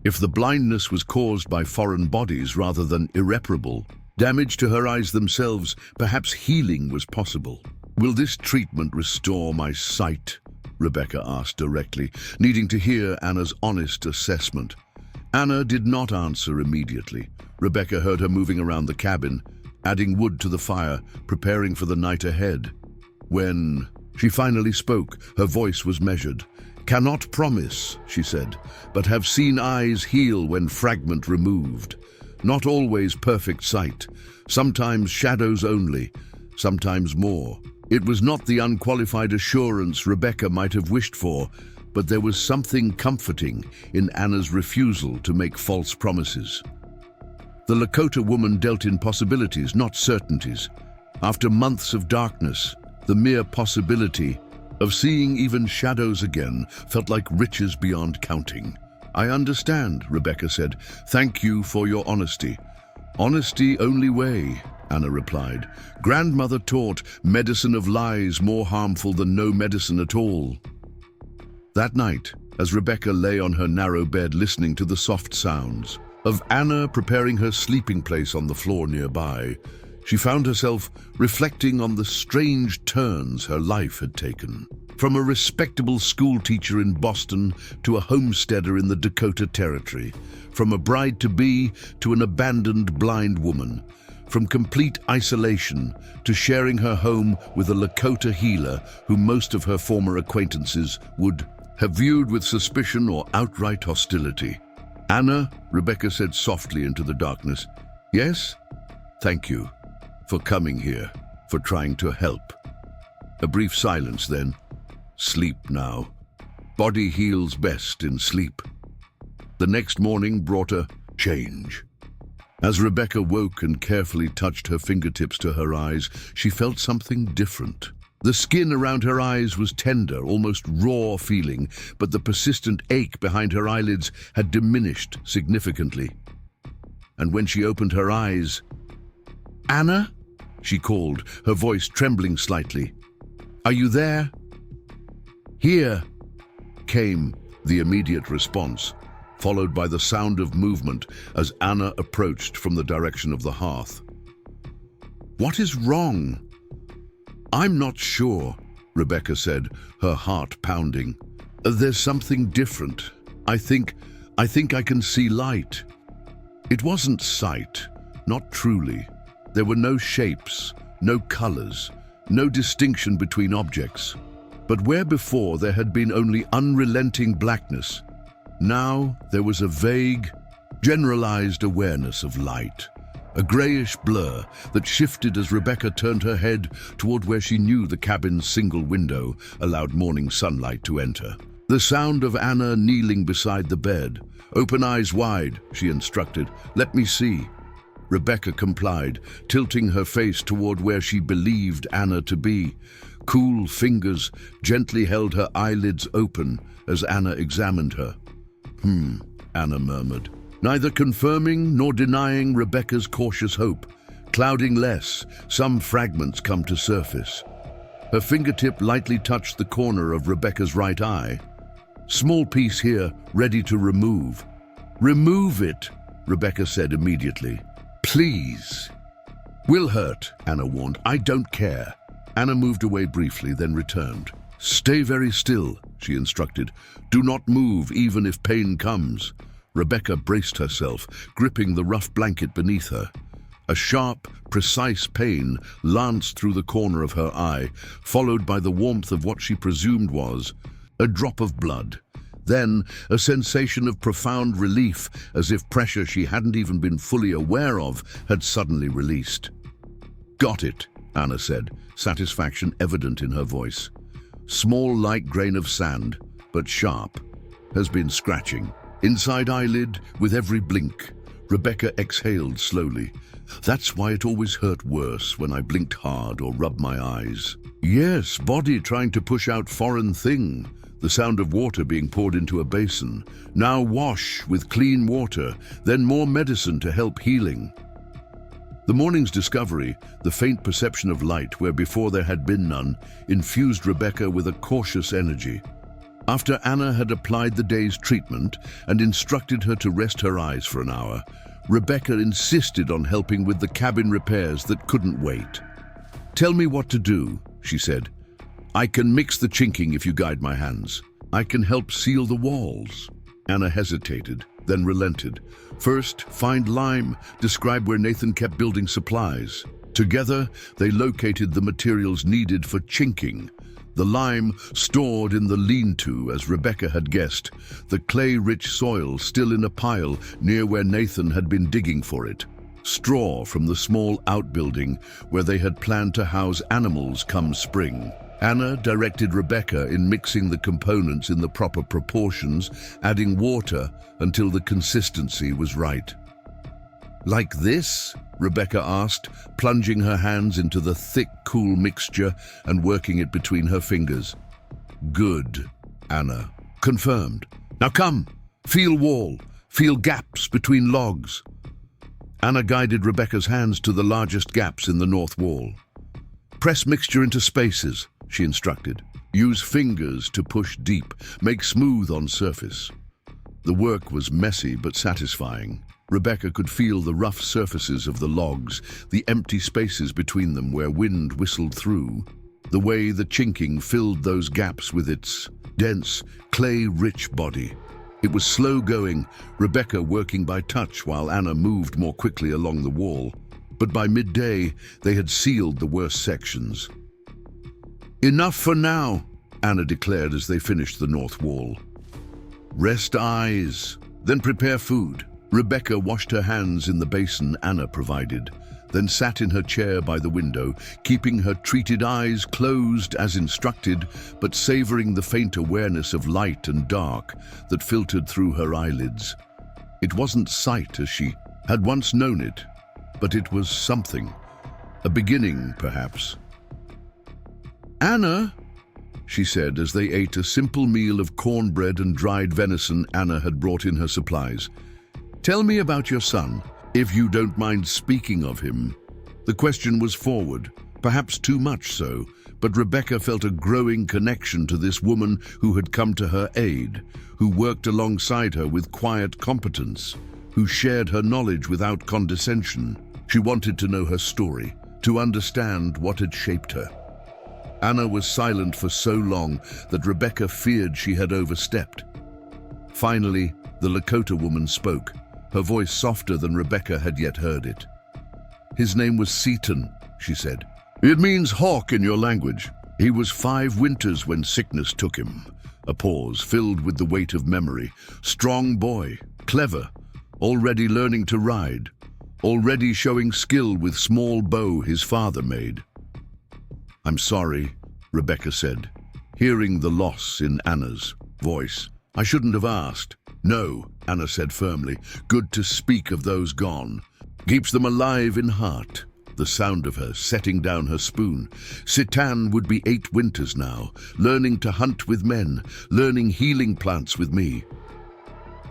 If the blindness was caused by foreign bodies rather than irreparable damage to her eyes themselves, perhaps healing was possible. "Will this treatment restore my sight?" Rebecca asked directly, needing to hear Anna's honest assessment. Anna did not answer immediately. Rebecca heard her moving around the cabin, adding wood to the fire, preparing for the night ahead. When she finally spoke, her voice was measured. "Cannot promise," she said, "but have seen eyes heal when fragment removed. Not always perfect sight, sometimes shadows only, sometimes more." It was not the unqualified assurance Rebecca might have wished for, but there was something comforting in Anna's refusal to make false promises. The Lakota woman dealt in possibilities, not certainties. After months of darkness, the mere possibility of seeing even shadows again felt like riches beyond counting. I understand, Rebecca said. Thank you for your honesty. Honesty only way, Anna replied. Grandmother taught medicine of lies more harmful than no medicine at all. That night, as Rebecca lay on her narrow bed listening to the soft sounds of Anna preparing her sleeping place on the floor nearby, she found herself reflecting on the strange turns her life had taken. From a respectable schoolteacher in Boston to a homesteader in the Dakota Territory, from a bride-to-be to an abandoned blind woman, from complete isolation to sharing her home with a Lakota healer who most of her former acquaintances would have viewed with suspicion or outright hostility. Anna, Rebecca said softly into the darkness. Yes? Thank you for coming here, for trying to help. A brief silence then. Sleep now. Body heals best in sleep. The next morning brought a change. As Rebecca woke and carefully touched her fingertips to her eyes, she felt something different. The skin around her eyes was tender, almost raw feeling, but the persistent ache behind her eyelids had diminished significantly. And when she opened her eyes, "Anna?" she called, her voice trembling slightly. "Are you there?" "Here," came the immediate response, followed by the sound of movement as Anna approached from the direction of the hearth. "What is wrong?" "I'm not sure," Rebecca said, her heart pounding. "There's something different. I think I can see light." It wasn't sight, not truly. There were no shapes, no colors, no distinction between objects. But where before there had been only unrelenting blackness, now there was a vague, generalized awareness of light. A grayish blur that shifted as Rebecca turned her head toward where she knew the cabin's single window allowed morning sunlight to enter. The sound of Anna kneeling beside the bed. "Open eyes wide," she instructed. "Let me see." Rebecca complied, tilting her face toward where she believed Anna to be. Cool fingers gently held her eyelids open as Anna examined her. Anna murmured, neither confirming nor denying Rebecca's cautious hope. Clouding less, some fragments come to surface. Her fingertip lightly touched the corner of Rebecca's right eye. "Small piece here, ready to remove." "Remove it," Rebecca said immediately. "Please." "Will hurt," Anna warned. "I don't care." Anna moved away briefly, then returned. "Stay very still," she instructed. "Do not move, even if pain comes." Rebecca braced herself, gripping the rough blanket beneath her. A sharp, precise pain lanced through the corner of her eye, followed by the warmth of what she presumed was a drop of blood. Then, a sensation of profound relief, as if pressure she hadn't even been fully aware of had suddenly released. "Got it," Anna said, satisfaction evident in her voice. "Small light grain of sand, but sharp. Has been scratching. Inside eyelid, with every blink." Rebecca exhaled slowly. "That's why it always hurt worse when I blinked hard or rubbed my eyes." "Yes, body trying to push out foreign thing." The sound of water being poured into a basin. "Now wash with clean water, then more medicine to help healing." The morning's discovery, the faint perception of light where before there had been none, infused Rebecca with a cautious energy. After Anna had applied the day's treatment and instructed her to rest her eyes for an hour, Rebecca insisted on helping with the cabin repairs that couldn't wait. "Tell me what to do," she said. "I can mix the chinking if you guide my hands. I can help seal the walls." Anna hesitated, then relented. "First, find lime, describe where Nathan kept building supplies." Together, they located the materials needed for chinking. The lime stored in the lean-to, as Rebecca had guessed, the clay-rich soil still in a pile near where Nathan had been digging for it. Straw from the small outbuilding where they had planned to house animals come spring. Anna directed Rebecca in mixing the components in the proper proportions, adding water until the consistency was right. "Like this?" Rebecca asked, plunging her hands into the thick, cool mixture and working it between her fingers. "Good," Anna confirmed. "Now come!" Feel wall, feel gaps between logs. Anna guided Rebecca's hands to the largest gaps in the north wall. Press mixture into spaces, she instructed. Use fingers to push deep, make smooth on surface. The work was messy but satisfying. Rebecca could feel the rough surfaces of the logs, the empty spaces between them where wind whistled through, the way the chinking filled those gaps with its dense, clay-rich body. It was slow going, Rebecca working by touch while Anna moved more quickly along the wall. But by midday, they had sealed the worst sections. "Enough for now," Anna declared as they finished the north wall. "Rest eyes, then prepare food." Rebecca washed her hands in the basin Anna provided, then sat in her chair by the window, keeping her treated eyes closed as instructed, but savoring the faint awareness of light and dark that filtered through her eyelids. It wasn't sight as she had once known it, but it was something, a beginning, perhaps. "Anna," she said as they ate a simple meal of cornbread and dried venison Anna had brought in her supplies. "Tell me about your son, if you don't mind speaking of him." The question was forward, perhaps too much so, but Rebecca felt a growing connection to this woman who had come to her aid, who worked alongside her with quiet competence, who shared her knowledge without condescension. She wanted to know her story, to understand what had shaped her. Anna was silent for so long that Rebecca feared she had overstepped. Finally, the Lakota woman spoke, her voice softer than Rebecca had yet heard it. "His name was Seaton," she said. "It means hawk in your language. He was 5 winters when sickness took him." A pause filled with the weight of memory. "Strong boy, clever, already learning to ride, already showing skill with small bow his father made." "I'm sorry," Rebecca said, hearing the loss in Anna's voice. "I shouldn't have asked." "No," Anna said firmly. "Good to speak of those gone. Keeps them alive in heart." The sound of her setting down her spoon. "Sitan would be 8 winters now, learning to hunt with men, learning healing plants with me."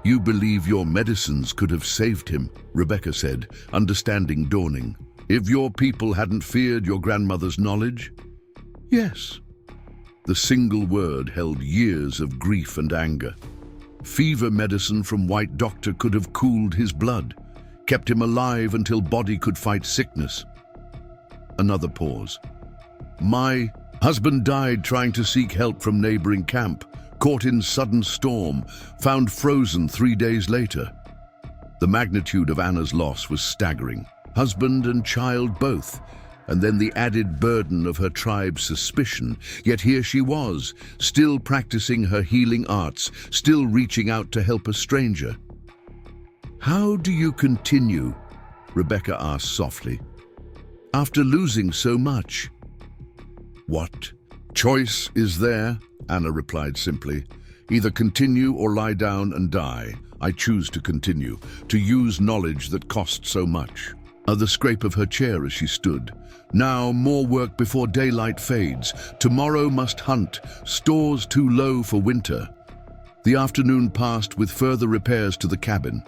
"You believe your medicines could have saved him," Rebecca said, understanding dawning. "If your people hadn't feared your grandmother's knowledge?" "Yes." The single word held years of grief and anger. Fever medicine from white doctor could have cooled his blood, kept him alive until body could fight sickness. Another pause. "My husband died trying to seek help from neighboring camp, caught in sudden storm, found frozen 3 days later." The magnitude of Anna's loss was staggering. Husband and child both, and then the added burden of her tribe's suspicion. Yet here she was, still practicing her healing arts, still reaching out to help a stranger. "How do you continue?" Rebecca asked softly. "After losing so much?" "What choice is there?" Anna replied simply. "Either continue or lie down and die. I choose to continue, to use knowledge that cost so much." The scrape of her chair as she stood. "Now more work before daylight fades. Tomorrow must hunt, stores too low for winter." The afternoon passed with further repairs to the cabin.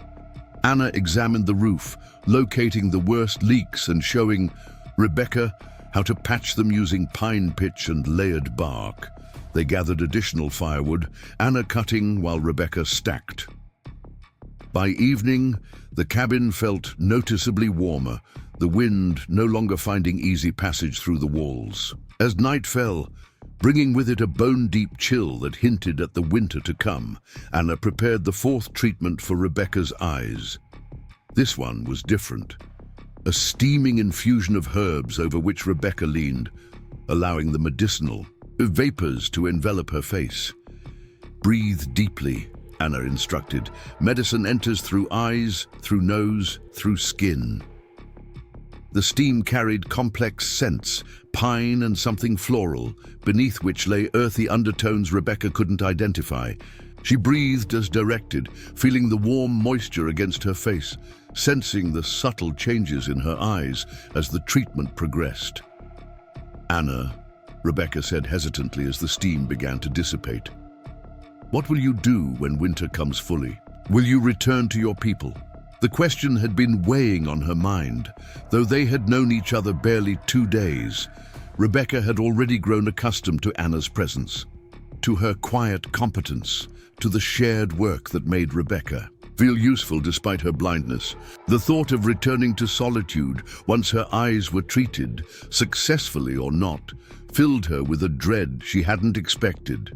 Anna examined the roof, locating the worst leaks and showing Rebecca how to patch them using pine pitch and layered bark. They gathered additional firewood, Anna cutting while Rebecca stacked. By evening, the cabin felt noticeably warmer, the wind no longer finding easy passage through the walls. As night fell, bringing with it a bone-deep chill that hinted at the winter to come, Anna prepared the 4th treatment for Rebecca's eyes. This one was different. A steaming infusion of herbs over which Rebecca leaned, allowing the medicinal vapors to envelop her face. "Breathe deeply," Anna instructed. "Medicine enters through eyes, through nose, through skin." The steam carried complex scents, pine and something floral, beneath which lay earthy undertones Rebecca couldn't identify. She breathed as directed, feeling the warm moisture against her face, sensing the subtle changes in her eyes as the treatment progressed. "Anna," Rebecca said hesitantly as the steam began to dissipate, "what will you do when winter comes fully?" Will you return to your people? The question had been weighing on her mind. Though they had known each other barely 2 days, Rebecca had already grown accustomed to Anna's presence, to her quiet competence, to the shared work that made Rebecca feel useful despite her blindness. The thought of returning to solitude once her eyes were treated, successfully or not, filled her with a dread she hadn't expected.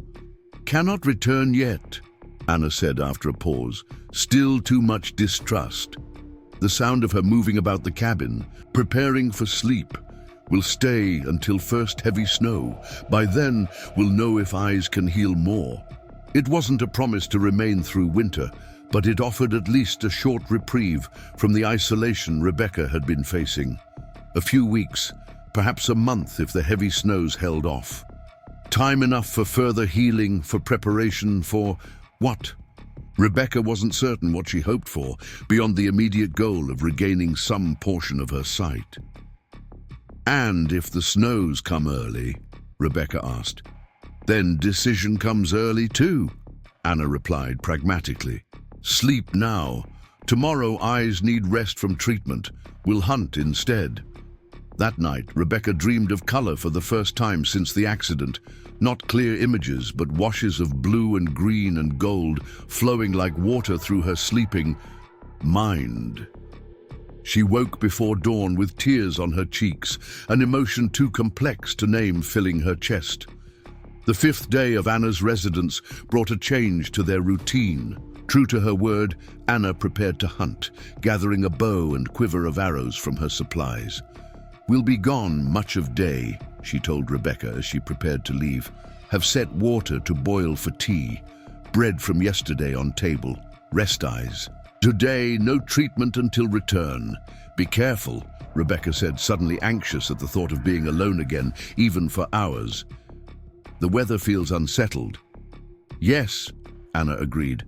"Cannot return yet," Anna said after a pause, still too much distrust. The sound of her moving about the cabin, preparing for sleep. "Will stay until first heavy snow. By then, we'll know if eyes can heal more." It wasn't a promise to remain through winter, but it offered at least a short reprieve from the isolation Rebecca had been facing. A few weeks, perhaps a month if the heavy snows held off. Time enough for further healing, for preparation, for what? Rebecca wasn't certain what she hoped for, beyond the immediate goal of regaining some portion of her sight. "And if the snows come early?" Rebecca asked. "Then decision comes early too," Anna replied pragmatically. "Sleep now. Tomorrow eyes need rest from treatment. We'll hunt instead." That night, Rebecca dreamed of color for the first time since the accident. Not clear images, but washes of blue and green and gold flowing like water through her sleeping mind. She woke before dawn with tears on her cheeks, an emotion too complex to name filling her chest. The 5th day of Anna's residence brought a change to their routine. True to her word, Anna prepared to hunt, gathering a bow and quiver of arrows from her supplies. "We'll be gone much of day," she told Rebecca as she prepared to leave. "Have set water to boil for tea. Bread from yesterday on table. Rest eyes. Today, no treatment until return. Be careful," Rebecca said, suddenly anxious at the thought of being alone again, even for hours. "The weather feels unsettled." "Yes," Anna agreed.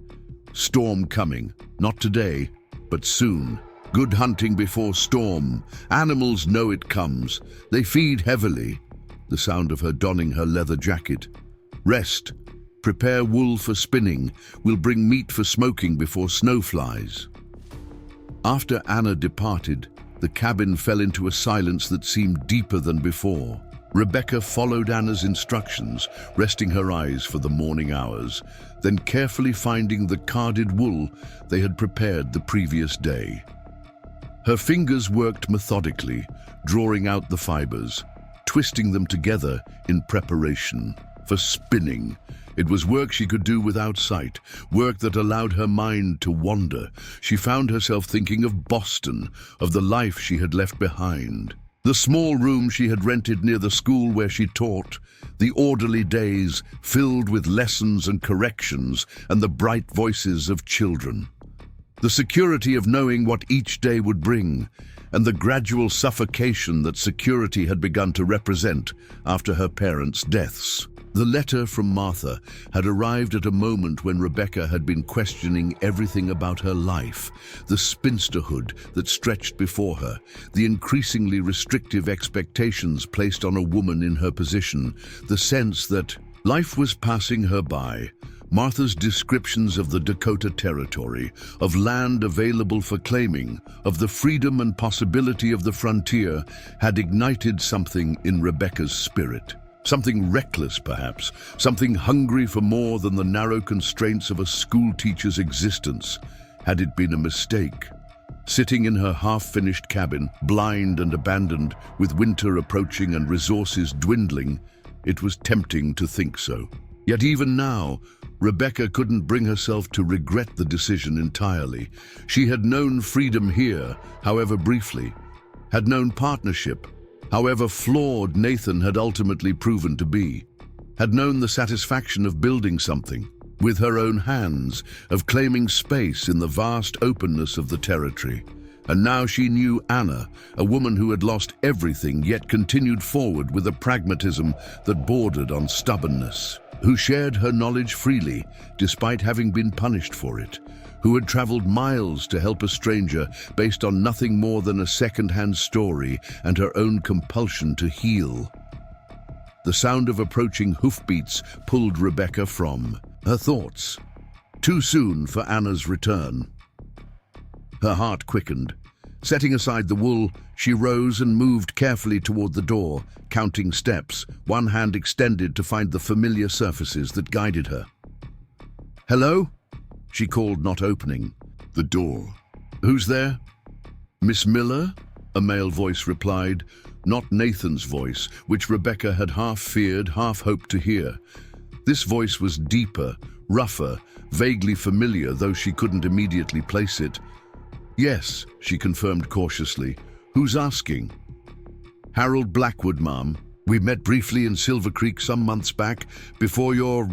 "Storm coming. Not today, but soon. Good hunting before storm. Animals know it comes. They feed heavily." The sound of her donning her leather jacket. "Rest. Prepare wool for spinning. We'll bring meat for smoking before snow flies." After Anna departed, the cabin fell into a silence that seemed deeper than before. Rebecca followed Anna's instructions, resting her eyes for the morning hours, then carefully finding the carded wool they had prepared the previous day. Her fingers worked methodically, drawing out the fibers, twisting them together in preparation for spinning. It was work she could do without sight, work that allowed her mind to wander. She found herself thinking of Boston, of the life she had left behind. The small room she had rented near the school where she taught, the orderly days filled with lessons and corrections and the bright voices of children. The security of knowing what each day would bring, and the gradual suffocation that security had begun to represent after her parents' deaths. The letter from Martha had arrived at a moment when Rebecca had been questioning everything about her life, the spinsterhood that stretched before her, the increasingly restrictive expectations placed on a woman in her position, the sense that life was passing her by. Martha's descriptions of the Dakota Territory, of land available for claiming, of the freedom and possibility of the frontier, had ignited something in Rebecca's spirit. Something reckless, perhaps, something hungry for more than the narrow constraints of a schoolteacher's existence. Had it been a mistake? Sitting in her half-finished cabin, blind and abandoned, with winter approaching and resources dwindling, it was tempting to think so. Yet even now, Rebecca couldn't bring herself to regret the decision entirely. She had known freedom here, however briefly, had known partnership, however flawed Nathan had ultimately proven to be, had known the satisfaction of building something with her own hands, of claiming space in the vast openness of the territory. And now she knew Anna, a woman who had lost everything yet continued forward with a pragmatism that bordered on stubbornness, who shared her knowledge freely despite having been punished for it, who had traveled miles to help a stranger based on nothing more than a second-hand story and her own compulsion to heal. The sound of approaching hoofbeats pulled Rebecca from her thoughts. too soon for Anna's return. Her heart quickened. Setting aside the wool, she rose and moved carefully toward the door, counting steps, one hand extended to find the familiar surfaces that guided her. "Hello?" she called, not opening. "The door." "Who's there?" "Miss Miller?" a male voice replied, not Nathan's voice, which Rebecca had half feared, half hoped to hear. This voice was deeper, rougher, vaguely familiar, though she couldn't immediately place it. "Yes," she confirmed cautiously. "Who's asking?" "Harold Blackwood, ma'am. We met briefly in Silver Creek some months back, before your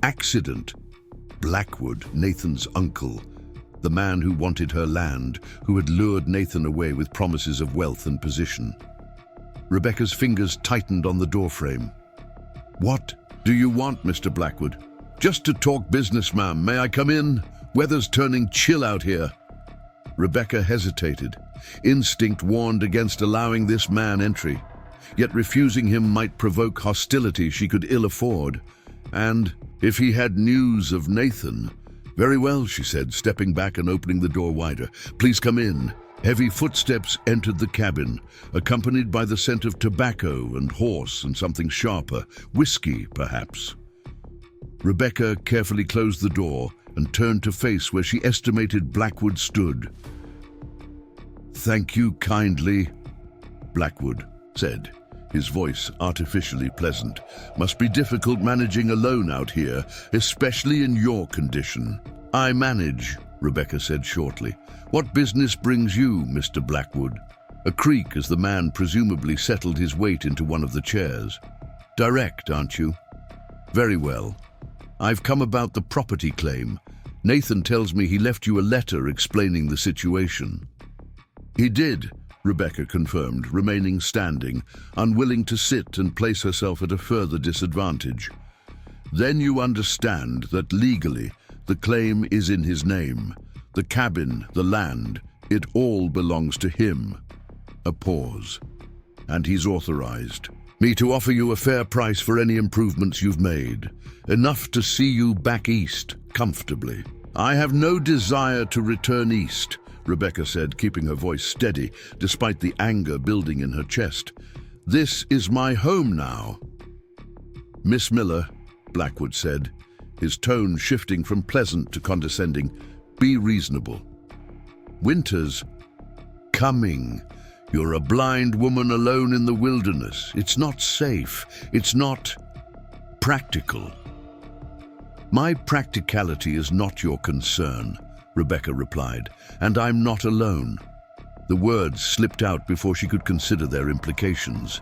accident." Blackwood, Nathan's uncle, the man who wanted her land, who had lured Nathan away with promises of wealth and position. Rebecca's fingers tightened on the doorframe. "What do you want, Mr. Blackwood?" "Just to talk business, ma'am. May I come in? Weather's turning chill out here." Rebecca hesitated. Instinct warned against allowing this man entry. Yet refusing him might provoke hostility she could ill afford. And if he had news of Nathan... "Very well," she said, stepping back and opening the door wider. "Please come in." Heavy footsteps entered the cabin, accompanied by the scent of tobacco and horse and something sharper, whiskey, perhaps. Rebecca carefully closed the door and turned to face where she estimated Blackwood stood. "Thank you kindly," Blackwood said, his voice artificially pleasant. "Must be difficult managing alone out here, especially in your condition." "I manage," Rebecca said shortly. "What business brings you, Mr. Blackwood?" A creak as the man presumably settled his weight into one of the chairs. "Direct, aren't you?" "Very well. I've come about the property claim. Nathan tells me he left you a letter explaining the situation." "He did," Rebecca confirmed, remaining standing, unwilling to sit and place herself at a further disadvantage. "Then you understand that legally the claim is in his name. The cabin, the land, it all belongs to him." A pause. "And he's authorized me to offer you a fair price for any improvements you've made. Enough to see you back east, comfortably." "I have no desire to return east," Rebecca said, keeping her voice steady, despite the anger building in her chest. "This is my home now." "Miss Miller," Blackwood said, his tone shifting from pleasant to condescending, "be reasonable. Winter's coming. You're a blind woman alone in the wilderness. It's not safe. It's not practical." "My practicality is not your concern," Rebecca replied, "and I'm not alone." The words slipped out before she could consider their implications.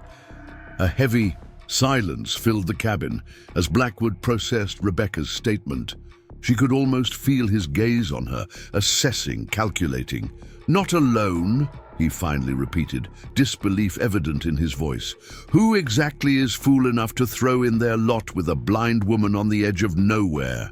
A heavy silence filled the cabin as Blackwood processed Rebecca's statement. She could almost feel his gaze on her, assessing, calculating. "Not alone," he finally repeated, disbelief evident in his voice. "Who exactly is fool enough to throw in their lot with a blind woman on the edge of nowhere?"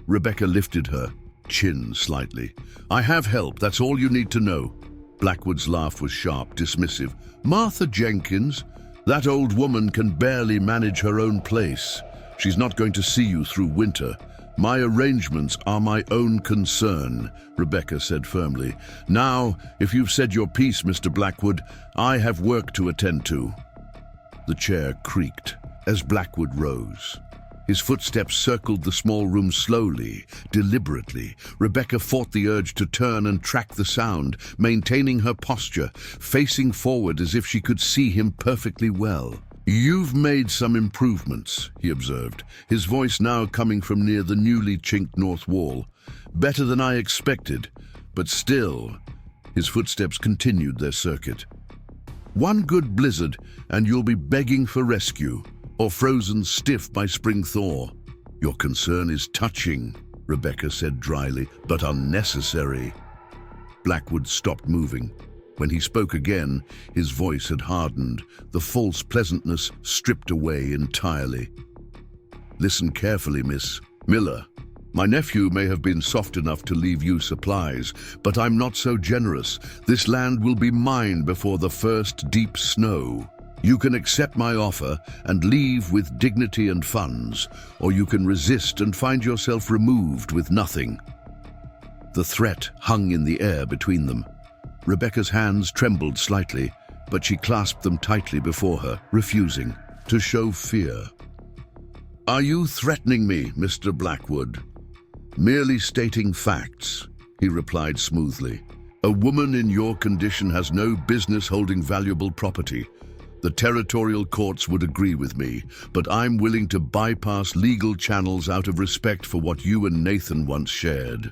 Rebecca lifted her chin slightly. "I have help, that's all you need to know." Blackwood's laugh was sharp, dismissive. "Martha Jenkins? That old woman can barely manage her own place. She's not going to see you through winter. My arrangements are my own concern," Rebecca said firmly. "Now, if you've said your piece, Mr. Blackwood, I have work to attend to." The chair creaked as Blackwood rose. His footsteps circled the small room slowly, deliberately. Rebecca fought the urge to turn and track the sound, maintaining her posture, facing forward as if she could see him perfectly well. "You've made some improvements," he observed, his voice now coming from near the newly chinked north wall. "Better than I expected, but still..." His footsteps continued their circuit. "One good blizzard, and you'll be begging for rescue, or frozen stiff by spring thaw." "Your concern is touching," Rebecca said dryly, "but unnecessary." Blackwood stopped moving. When he spoke again, his voice had hardened, the false pleasantness stripped away entirely. "Listen carefully, Miss Miller. My nephew may have been soft enough to leave you supplies, but I'm not so generous. This land will be mine before the first deep snow." You can accept my offer and leave with dignity and funds, or you can resist and find yourself removed with nothing." The threat hung in the air between them. Rebecca's hands trembled slightly, but she clasped them tightly before her, refusing to show fear. "Are you threatening me, Mr. Blackwood?" "Merely stating facts," he replied smoothly. "A woman in your condition has no business holding valuable property. The territorial courts would agree with me, but I'm willing to bypass legal channels out of respect for what you and Nathan once shared."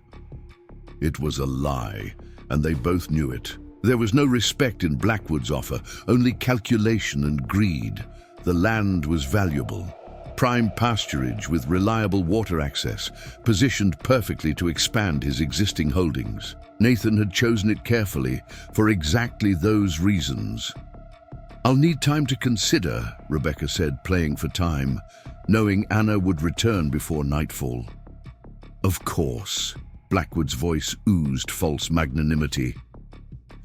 It was a lie, and they both knew it. There was no respect in Blackwood's offer, only calculation and greed. The land was valuable. Prime pasturage with reliable water access, positioned perfectly to expand his existing holdings. Nathan had chosen it carefully for exactly those reasons. "I'll need time to consider," Rebecca said, playing for time, knowing Anna would return before nightfall. "Of course," Blackwood's voice oozed false magnanimity.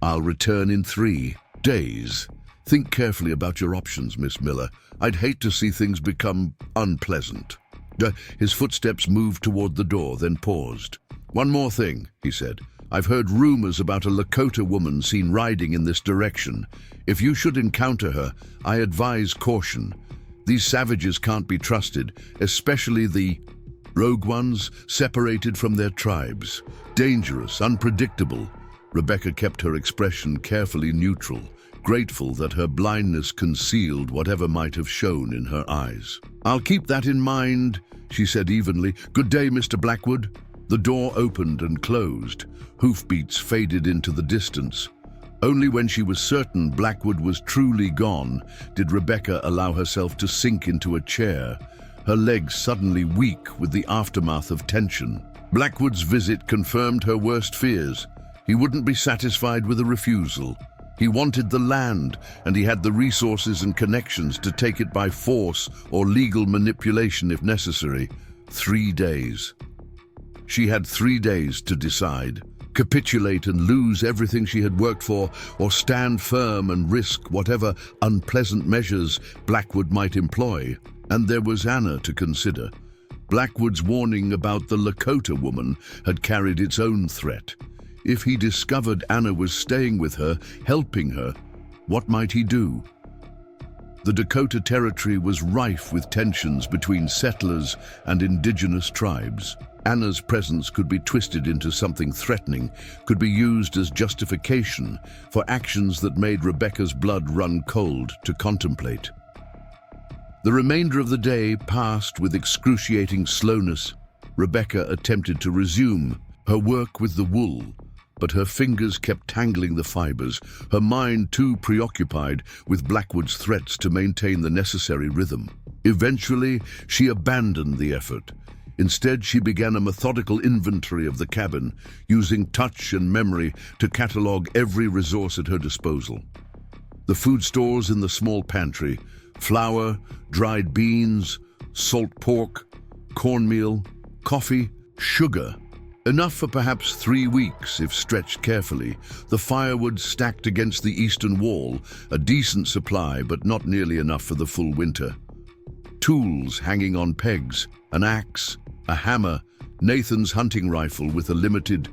"I'll return in 3 days. Think carefully about your options, Miss Miller. I'd hate to see things become unpleasant." His footsteps moved toward the door, then paused. "One more thing," he said. "I've heard rumors about a Lakota woman seen riding in this direction. If you should encounter her, I advise caution. These savages can't be trusted, especially the rogue ones separated from their tribes. Dangerous, unpredictable." Rebecca kept her expression carefully neutral, grateful that her blindness concealed whatever might have shown in her eyes. "I'll keep that in mind," she said evenly. "Good day, Mr. Blackwood." The door opened and closed. Hoofbeats faded into the distance. Only when she was certain Blackwood was truly gone did Rebecca allow herself to sink into a chair, her legs suddenly weak with the aftermath of tension. Blackwood's visit confirmed her worst fears. He wouldn't be satisfied with a refusal. He wanted the land, and he had the resources and connections to take it by force or legal manipulation if necessary. 3 days. She had 3 days to decide. Capitulate and lose everything she had worked for, or stand firm and risk whatever unpleasant measures Blackwood might employ. And there was Anna to consider. Blackwood's warning about the Lakota woman had carried its own threat. If he discovered Anna was staying with her, helping her, what might he do? The Dakota Territory was rife with tensions between settlers and indigenous tribes. Anna's presence could be twisted into something threatening, could be used as justification for actions that made Rebecca's blood run cold to contemplate. The remainder of the day passed with excruciating slowness. Rebecca attempted to resume her work with the wool, but her fingers kept tangling the fibers, her mind too preoccupied with Blackwood's threats to maintain the necessary rhythm. Eventually, she abandoned the effort. Instead, she began a methodical inventory of the cabin, using touch and memory to catalog every resource at her disposal. The food stores in the small pantry: flour, dried beans, salt pork, cornmeal, coffee, sugar. Enough for perhaps 3 weeks if stretched carefully. The firewood stacked against the eastern wall, a decent supply but not nearly enough for the full winter. Tools hanging on pegs, an axe, a hammer, Nathan's hunting rifle with a limited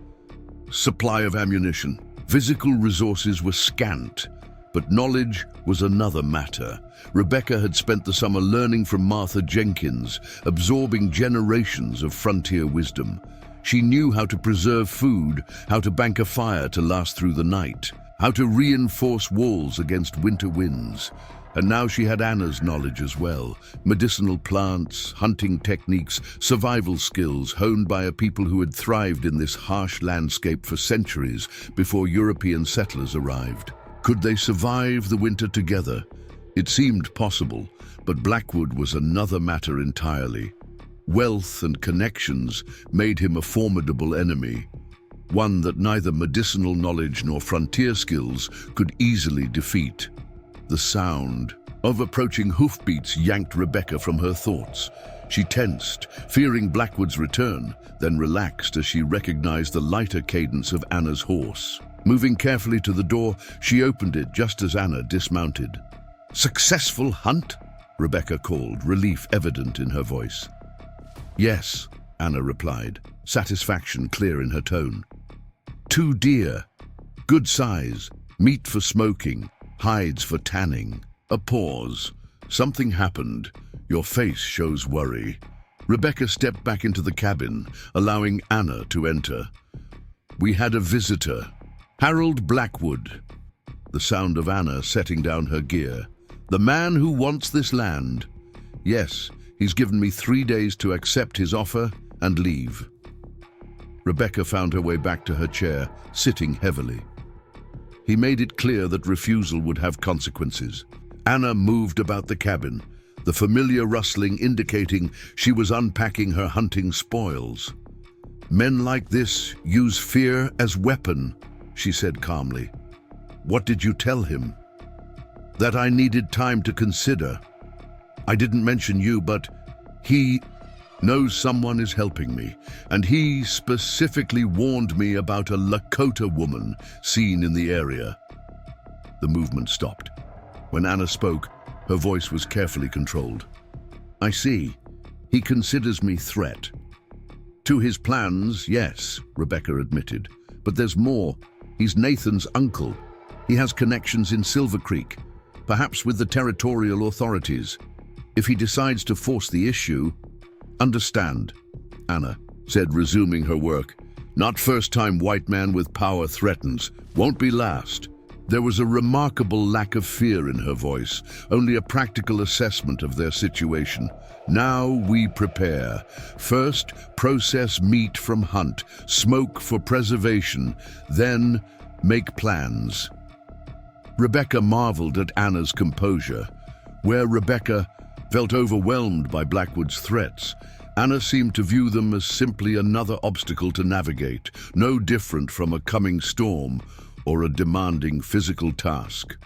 supply of ammunition. Physical resources were scant, but knowledge was another matter. Rebecca had spent the summer learning from Martha Jenkins, absorbing generations of frontier wisdom. She knew how to preserve food, how to bank a fire to last through the night, how to reinforce walls against winter winds. And now she had Anna's knowledge as well: medicinal plants, hunting techniques, survival skills honed by a people who had thrived in this harsh landscape for centuries before European settlers arrived. Could they survive the winter together? It seemed possible, but Blackwood was another matter entirely. Wealth and connections made him a formidable enemy, one that neither medicinal knowledge nor frontier skills could easily defeat. The sound of approaching hoofbeats yanked Rebecca from her thoughts. She tensed, fearing Blackwood's return, then relaxed as she recognized the lighter cadence of Anna's horse. Moving carefully to the door, she opened it just as Anna dismounted. Successful hunt? Rebecca called, relief evident in her voice. Yes, Anna replied, satisfaction clear in her tone. 2 deer, good size, meat for smoking, hides for tanning. A pause. Something happened. Your face shows worry. Rebecca stepped back into the cabin, allowing Anna to enter. We had a visitor, Harold Blackwood. The sound of Anna setting down her gear. The man who wants this land. Yes, he's given me 3 days to accept his offer and leave. Rebecca found her way back to her chair, sitting heavily. He made it clear that refusal would have consequences. Anna moved about the cabin, the familiar rustling indicating she was unpacking her hunting spoils. Men like this use fear as weapon, she said calmly. What did you tell him? That I needed time to consider. I didn't mention you, but he knows someone is helping me, and he specifically warned me about a Lakota woman seen in the area. The movement stopped. When Anna spoke, her voice was carefully controlled. I see. He considers me threat. To his plans, yes, Rebecca admitted. But there's more. He's Nathan's uncle. He has connections in Silver Creek, perhaps with the territorial authorities. If he decides to force the issue, understand, Anna said, resuming her work. Not first time white man with power threatens. Won't be last. There was a remarkable lack of fear in her voice, only a practical assessment of their situation. Now we prepare. First, process meat from hunt, smoke for preservation, then make plans. Rebecca marveled at Anna's composure. Where Rebecca felt overwhelmed by Blackwood's threats, Anna seemed to view them as simply another obstacle to navigate, no different from a coming storm or a demanding physical task.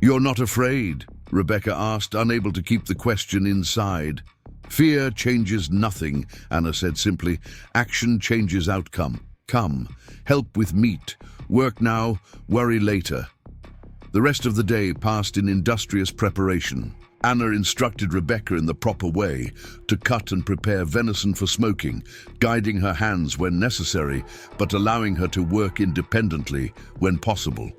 You're not afraid? Rebecca asked, unable to keep the question inside. Fear changes nothing, Anna said simply. Action changes outcome. Come, help with meat. Work now, worry later. The rest of the day passed in industrious preparation. Anna instructed Rebecca in the proper way to cut and prepare venison for smoking, guiding her hands when necessary, but allowing her to work independently when possible.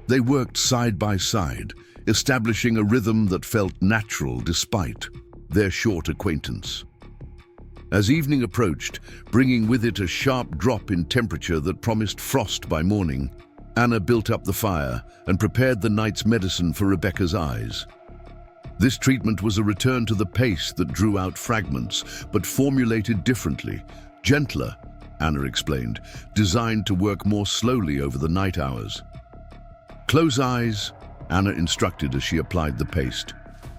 They worked side by side, establishing a rhythm that felt natural despite their short acquaintance. As evening approached, bringing with it a sharp drop in temperature that promised frost by morning, Anna built up the fire and prepared the night's medicine for Rebecca's eyes. This treatment was a return to the pace that drew out fragments, but formulated differently, gentler, Anna explained, designed to work more slowly over the night hours. Close eyes, Anna instructed as she applied the paste.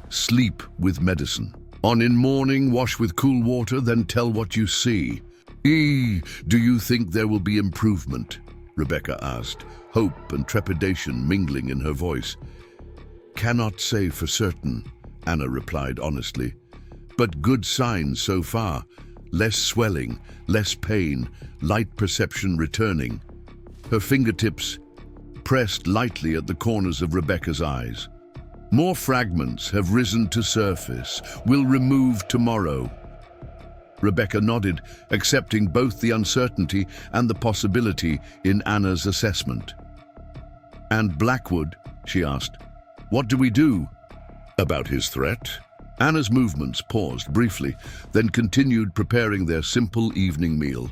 Sleep with medicine. On in morning, wash with cool water, then tell what you see. Do you think there will be improvement? Rebecca asked, hope and trepidation mingling in her voice. Cannot say for certain, Anna replied honestly. But good signs so far. Less swelling, less pain, light perception returning. Her fingertips pressed lightly at the corners of Rebecca's eyes. More fragments have risen to surface. We'll remove tomorrow. Rebecca nodded, accepting both the uncertainty and the possibility in Anna's assessment. And Blackwood, she asked, what do we do? About his threat? Anna's movements paused briefly, then continued preparing their simple evening meal.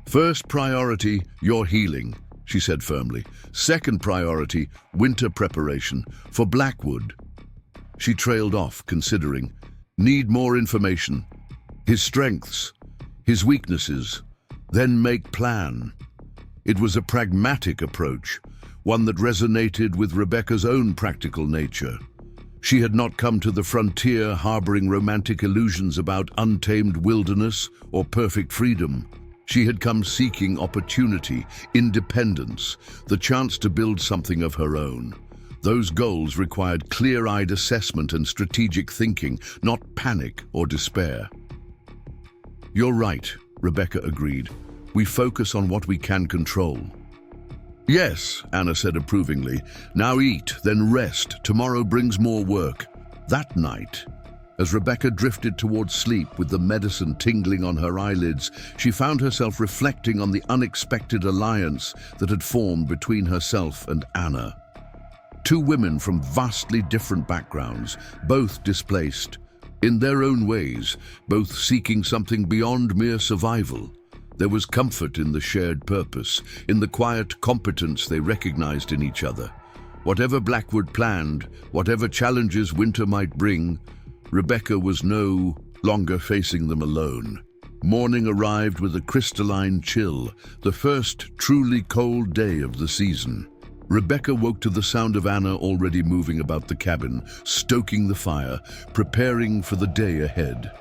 First priority, your healing, she said firmly. Second priority, winter preparation for Blackwood. She trailed off, considering. Need more information. His strengths, his weaknesses, then make plan. It was a pragmatic approach, one that resonated with Rebecca's own practical nature. She had not come to the frontier harboring romantic illusions about untamed wilderness or perfect freedom. She had come seeking opportunity, independence, the chance to build something of her own. Those goals required clear-eyed assessment and strategic thinking, not panic or despair. You're right, Rebecca agreed. We focus on what we can control. Yes, Anna said approvingly. Now eat, then rest. Tomorrow brings more work. That night, as Rebecca drifted towards sleep with the medicine tingling on her eyelids, she found herself reflecting on the unexpected alliance that had formed between herself and Anna. Two women from vastly different backgrounds, both displaced, in their own ways, both seeking something beyond mere survival. There was comfort in the shared purpose, in the quiet competence they recognized in each other. Whatever Blackwood planned, whatever challenges winter might bring, Rebecca was no longer facing them alone. Morning arrived with a crystalline chill, the first truly cold day of the season. Rebecca woke to the sound of Anna already moving about the cabin, stoking the fire, preparing for the day ahead.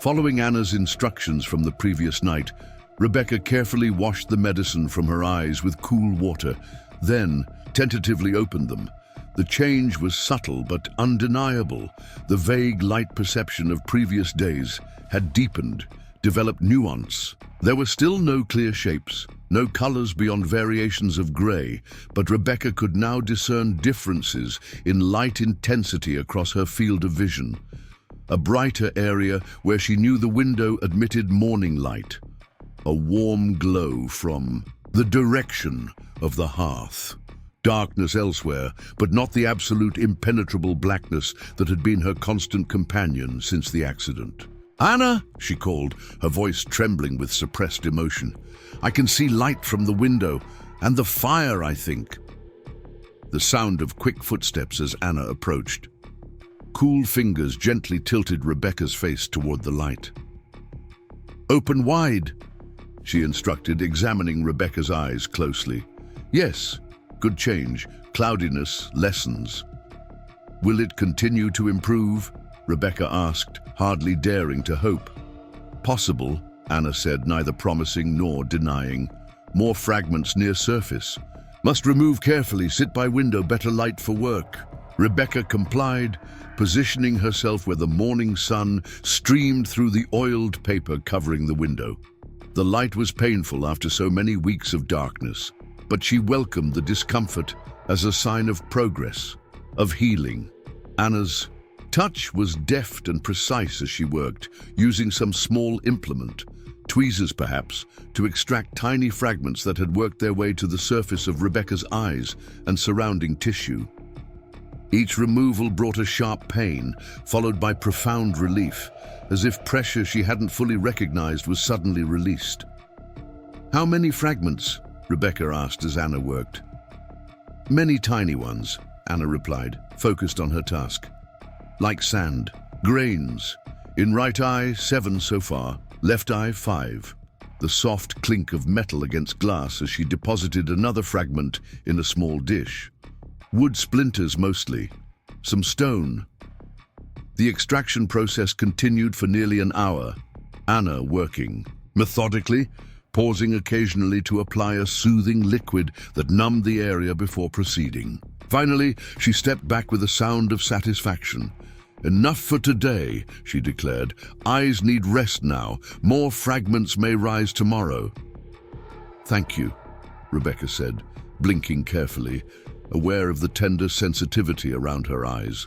Following Anna's instructions from the previous night, Rebecca carefully washed the medicine from her eyes with cool water, then tentatively opened them. The change was subtle but undeniable. The vague light perception of previous days had deepened, developed nuance. There were still no clear shapes, no colors beyond variations of gray, but Rebecca could now discern differences in light intensity across her field of vision. A brighter area where she knew the window admitted morning light. A warm glow from the direction of the hearth. Darkness elsewhere, but not the absolute impenetrable blackness that had been her constant companion since the accident. "Anna," she called, her voice trembling with suppressed emotion. "I can see light from the window, and the fire, I think." The sound of quick footsteps as Anna approached. Cool fingers gently tilted Rebecca's face toward the light. "Open wide," she instructed, examining Rebecca's eyes closely. "Yes, good change. Cloudiness lessens." "Will it continue to improve?" Rebecca asked, hardly daring to hope. "Possible," Anna said, neither promising nor denying. "More fragments near surface. Must remove carefully, sit by window, better light for work." Rebecca complied, positioning herself where the morning sun streamed through the oiled paper covering the window. The light was painful after so many weeks of darkness, but she welcomed the discomfort as a sign of progress, of healing. Anna's touch was deft and precise as she worked, using some small implement, tweezers perhaps, to extract tiny fragments that had worked their way to the surface of Rebecca's eyes and surrounding tissue. Each removal brought a sharp pain, followed by profound relief, as if pressure she hadn't fully recognized was suddenly released. "How many fragments?" Rebecca asked as Anna worked. "Many tiny ones," Anna replied, focused on her task. "Like sand. Grains. In right eye, 7 so far. Left eye, 5. The soft clink of metal against glass as she deposited another fragment in a small dish. Wood splinters mostly. Some stone. The extraction process continued for nearly an hour, Anna working methodically, pausing occasionally to apply a soothing liquid that numbed the area before proceeding. Finally, she stepped back with a sound of satisfaction. "Enough for today," she declared. "Eyes need rest now. More fragments may rise tomorrow." "Thank you," Rebecca said, blinking carefully, aware of the tender sensitivity around her eyes,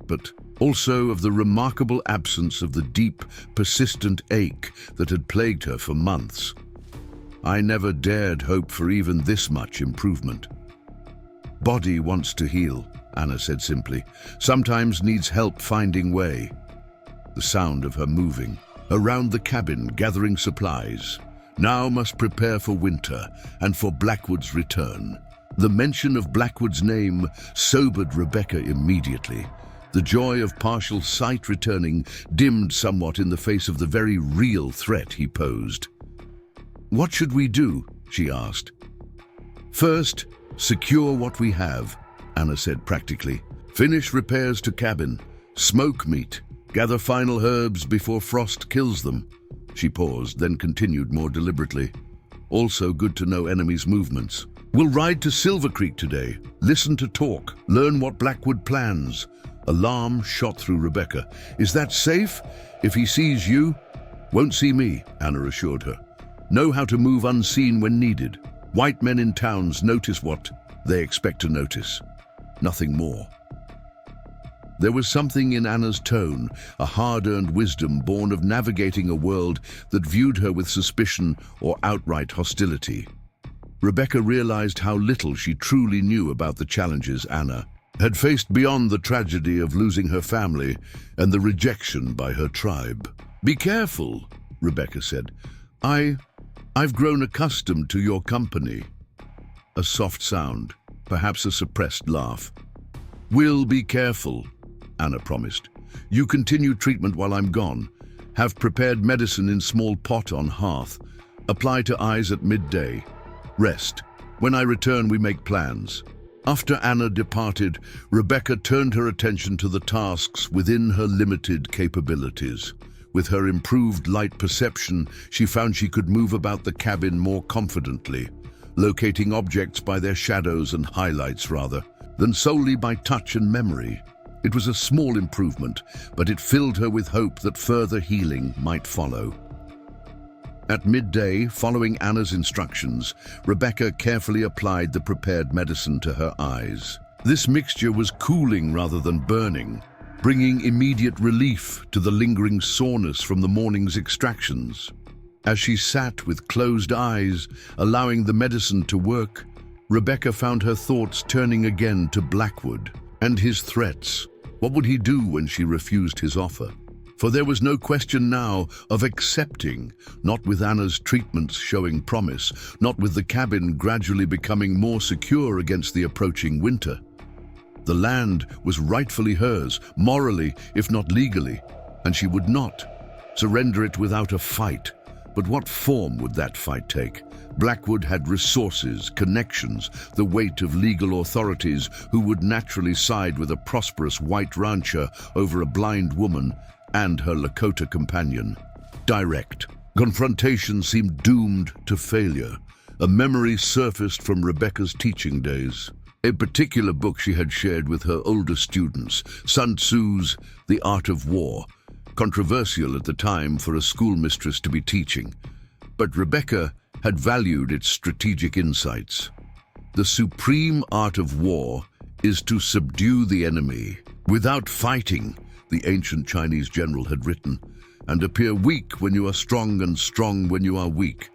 but also of the remarkable absence of the deep, persistent ache that had plagued her for months. "I never dared hope for even this much improvement." "Body wants to heal," Anna said simply. "Sometimes needs help finding way." The sound of her moving around the cabin, gathering supplies. Now must prepare for winter and for Blackwood's return. The mention of Blackwood's name sobered Rebecca immediately. The joy of partial sight returning dimmed somewhat in the face of the very real threat he posed. "What should we do?" she asked. "First, secure what we have," Anna said practically. "Finish repairs to cabin. Smoke meat. Gather final herbs before frost kills them." She paused, then continued more deliberately. "Also good to know enemies' movements. We'll ride to Silver Creek today. Listen to talk. Learn what Blackwood plans." Alarm shot through Rebecca. "Is that safe? If he sees you?" "Won't see me," Anna assured her. "Know how to move unseen when needed." White men in towns notice what they expect to notice, nothing more. There was something in Anna's tone, a hard-earned wisdom born of navigating a world that viewed her with suspicion or outright hostility. Rebecca realized how little she truly knew about the challenges Anna had faced beyond the tragedy of losing her family and the rejection by her tribe. "Be careful," Rebecca said. I've grown accustomed to your company." A soft sound, perhaps a suppressed laugh. "We'll be careful," Anna promised. "You continue treatment while I'm gone. Have prepared medicine in small pot on hearth. Apply to eyes at midday. Rest. When I return, we make plans." After Anna departed, Rebecca turned her attention to the tasks within her limited capabilities. With her improved light perception, she found she could move about the cabin more confidently, locating objects by their shadows and highlights rather than solely by touch and memory. It was a small improvement, but it filled her with hope that further healing might follow. At midday, following Anna's instructions, Rebecca carefully applied the prepared medicine to her eyes. This mixture was cooling rather than burning, bringing immediate relief to the lingering soreness from the morning's extractions. As she sat with closed eyes, allowing the medicine to work, Rebecca found her thoughts turning again to Blackwood and his threats. What would he do when she refused his offer? For there was no question now of accepting, not with Anna's treatments showing promise, not with the cabin gradually becoming more secure against the approaching winter. The land was rightfully hers, morally, if not legally, and she would not surrender it without a fight. But what form would that fight take? Blackwood had resources, connections, the weight of legal authorities who would naturally side with a prosperous white rancher over a blind woman and her Lakota companion. Direct confrontation seemed doomed to failure. A memory surfaced from Rebecca's teaching days. A particular book she had shared with her older students, Sun Tzu's The Art of War, controversial at the time for a schoolmistress to be teaching. But Rebecca had valued its strategic insights. The supreme art of war is to subdue the enemy without fighting, the ancient Chinese general had written, and appear weak when you are strong and strong when you are weak.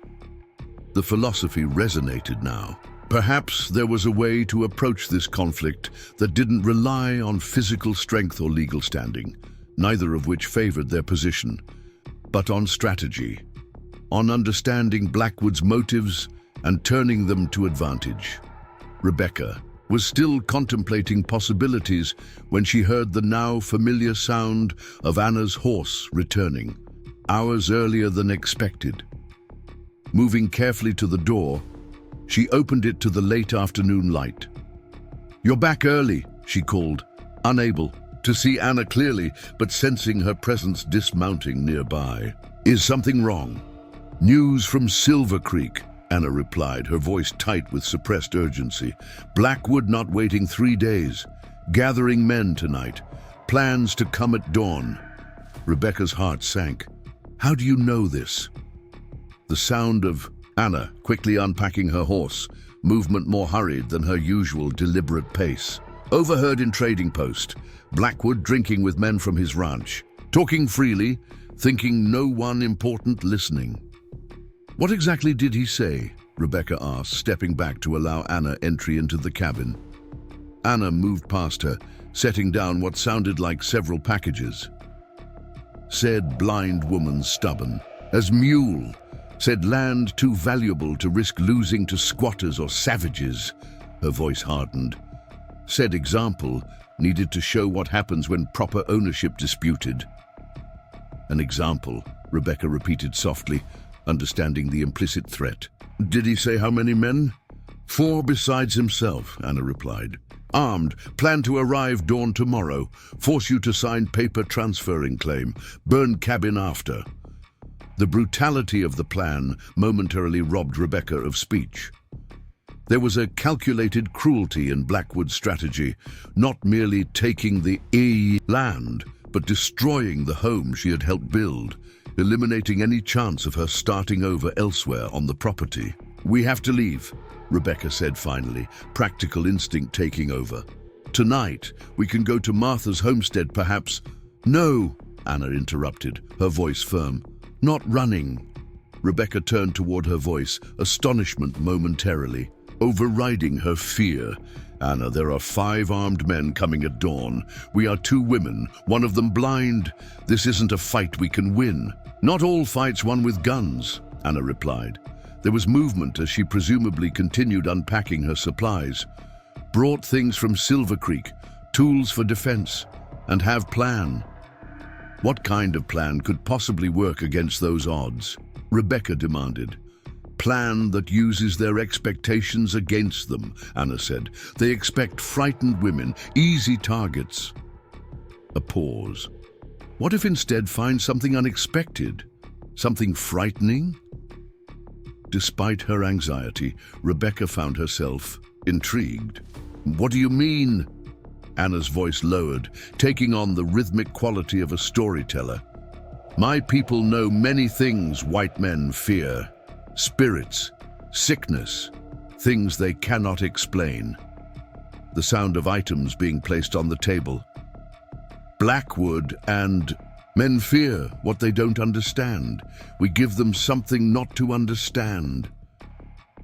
The philosophy resonated now. Perhaps there was a way to approach this conflict that didn't rely on physical strength or legal standing, neither of which favored their position, but on strategy, on understanding Blackwood's motives and turning them to advantage. Rebecca was still contemplating possibilities when she heard the now familiar sound of Anna's horse returning, hours earlier than expected. Moving carefully to the door, she opened it to the late afternoon light. "You're back early," she called, unable to see Anna clearly, but sensing her presence dismounting nearby. "Is something wrong?" "News from Silver Creek," Anna replied, her voice tight with suppressed urgency. "Blackwood not waiting 3 days. Gathering men tonight. Plans to come at dawn." Rebecca's heart sank. "How do you know this?" The sound of Anna quickly unpacking her horse, movement more hurried than her usual deliberate pace. "Overheard in trading post. Blackwood drinking with men from his ranch. Talking freely, thinking no one important listening." "What exactly did he say?" Rebecca asked, stepping back to allow Anna entry into the cabin. Anna moved past her, setting down what sounded like several packages. "Said blind woman stubborn. As mule. Said land too valuable to risk losing to squatters or savages." Her voice hardened. "Said example needed to show what happens when proper ownership disputed." "An example," Rebecca repeated softly, understanding the implicit threat. "Did he say how many men?" 4 besides himself," Anna replied. "Armed, plan to arrive dawn tomorrow, force you to sign paper transferring claim, burn cabin after." The brutality of the plan momentarily robbed Rebecca of speech. There was a calculated cruelty in Blackwood's strategy, not merely taking the land, but destroying the home she had helped build, eliminating any chance of her starting over elsewhere on the property. "We have to leave," Rebecca said finally, practical instinct taking over. "Tonight, we can go to Martha's homestead, perhaps." "No," Anna interrupted, her voice firm. "Not running." Rebecca turned toward her voice, astonishment momentarily, overriding her fear. "Anna, there are 5 armed men coming at dawn. We are 2 women, one of them blind. This isn't a fight we can win." "Not all fights won with guns," Anna replied. There was movement as she presumably continued unpacking her supplies. "Brought things from Silver Creek, tools for defense, and have plan." "What kind of plan could possibly work against those odds?" Rebecca demanded. "Plan that uses their expectations against them," Anna said. "They expect frightened women, easy targets." A pause. What if instead find something unexpected? Something frightening? Despite her anxiety, Rebecca found herself intrigued. "What do you mean?" Anna's voice lowered, taking on the rhythmic quality of a storyteller. "My people know many things white men fear. Spirits, sickness, things they cannot explain." The sound of items being placed on the table. "Blackwood and men fear what they don't understand. We give them something not to understand."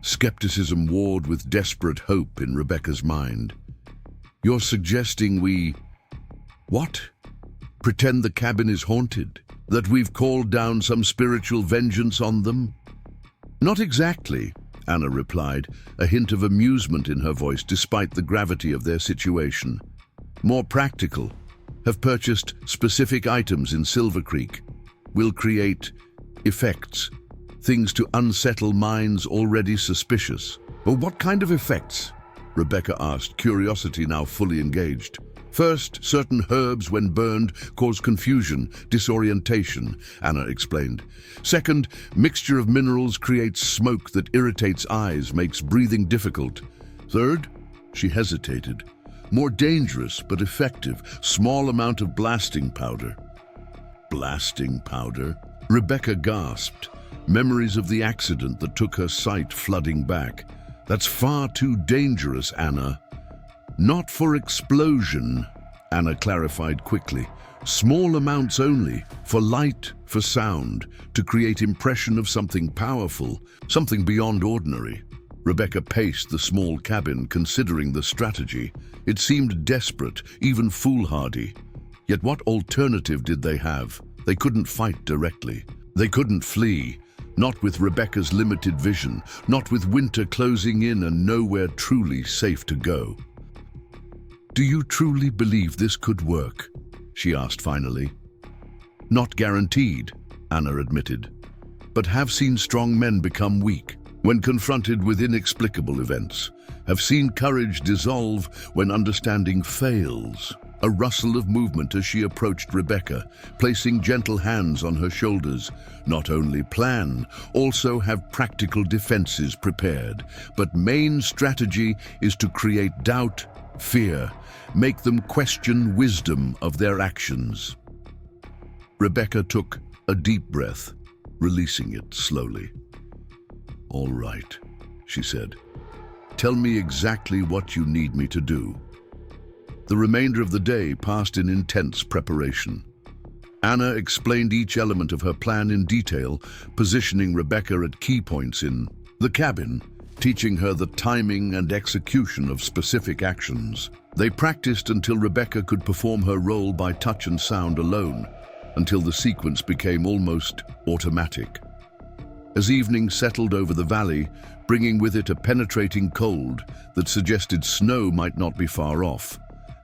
Skepticism warred with desperate hope in Rebecca's mind. "You're suggesting we... what? Pretend the cabin is haunted? That we've called down some spiritual vengeance on them?" "Not exactly," Anna replied, a hint of amusement in her voice despite the gravity of their situation. "More practical. Have purchased specific items in Silver Creek. Will create effects, things to unsettle minds already suspicious." "Well, what kind of effects?" Rebecca asked, curiosity now fully engaged. "First, certain herbs, when burned, cause confusion, disorientation," Anna explained. "Second, mixture of minerals creates smoke that irritates eyes, makes breathing difficult. Third," she hesitated, "more dangerous but effective, small amount of blasting powder." "Blasting powder?" Rebecca gasped, memories of the accident that took her sight flooding back. "That's far too dangerous, Anna." "Not for explosion," Anna clarified quickly. "Small amounts only, for light, for sound, to create impression of something powerful, something beyond ordinary." Rebecca paced the small cabin, considering the strategy. It seemed desperate, even foolhardy. Yet what alternative did they have? They couldn't fight directly. They couldn't flee. Not with Rebecca's limited vision, not with winter closing in and nowhere truly safe to go. "Do you truly believe this could work?" she asked finally. "Not guaranteed," Anna admitted, "but have seen strong men become weak when confronted with inexplicable events, have seen courage dissolve when understanding fails." A rustle of movement as she approached Rebecca, placing gentle hands on her shoulders. "Not only plan, also have practical defenses prepared. But main strategy is to create doubt, fear, make them question wisdom of their actions." Rebecca took a deep breath, releasing it slowly. "All right," she said. "Tell me exactly what you need me to do." The remainder of the day passed in intense preparation. Anna explained each element of her plan in detail, positioning Rebecca at key points in the cabin, teaching her the timing and execution of specific actions. They practiced until Rebecca could perform her role by touch and sound alone, until the sequence became almost automatic. As evening settled over the valley, bringing with it a penetrating cold that suggested snow might not be far off,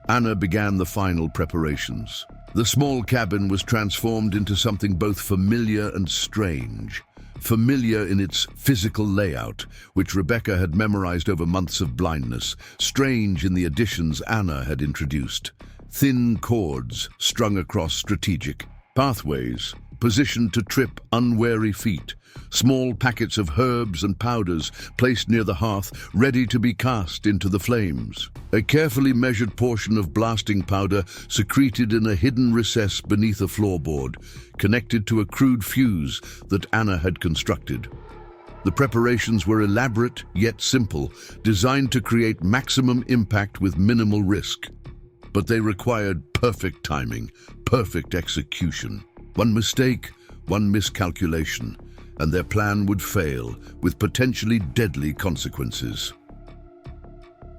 Anna began the final preparations. The small cabin was transformed into something both familiar and strange. Familiar in its physical layout, which Rebecca had memorized over months of blindness. Strange in the additions Anna had introduced. Thin cords strung across strategic pathways, positioned to trip unwary feet. Small packets of herbs and powders placed near the hearth, ready to be cast into the flames. A carefully measured portion of blasting powder secreted in a hidden recess beneath a floorboard, connected to a crude fuse that Anna had constructed. The preparations were elaborate yet simple, designed to create maximum impact with minimal risk. But they required perfect timing, perfect execution. One mistake, one miscalculation, and their plan would fail, with potentially deadly consequences.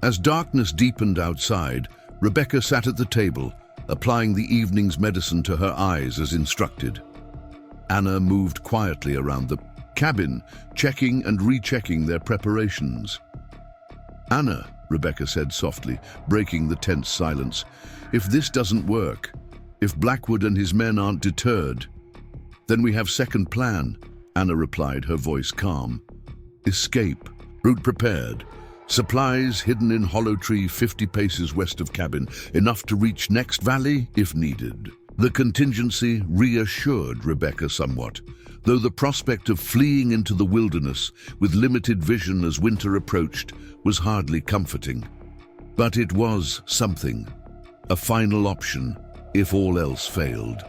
As darkness deepened outside, Rebecca sat at the table, applying the evening's medicine to her eyes as instructed. Anna moved quietly around the cabin, checking and rechecking their preparations. "Anna," Rebecca said softly, breaking the tense silence, "if this doesn't work, if Blackwood and his men aren't deterred, then we have second plan," Anna replied, her voice calm. "Escape, route prepared, supplies hidden in hollow tree 50 paces west of cabin, enough to reach next valley if needed." The contingency reassured Rebecca somewhat, though the prospect of fleeing into the wilderness with limited vision as winter approached was hardly comforting. But it was something, a final option, if all else failed.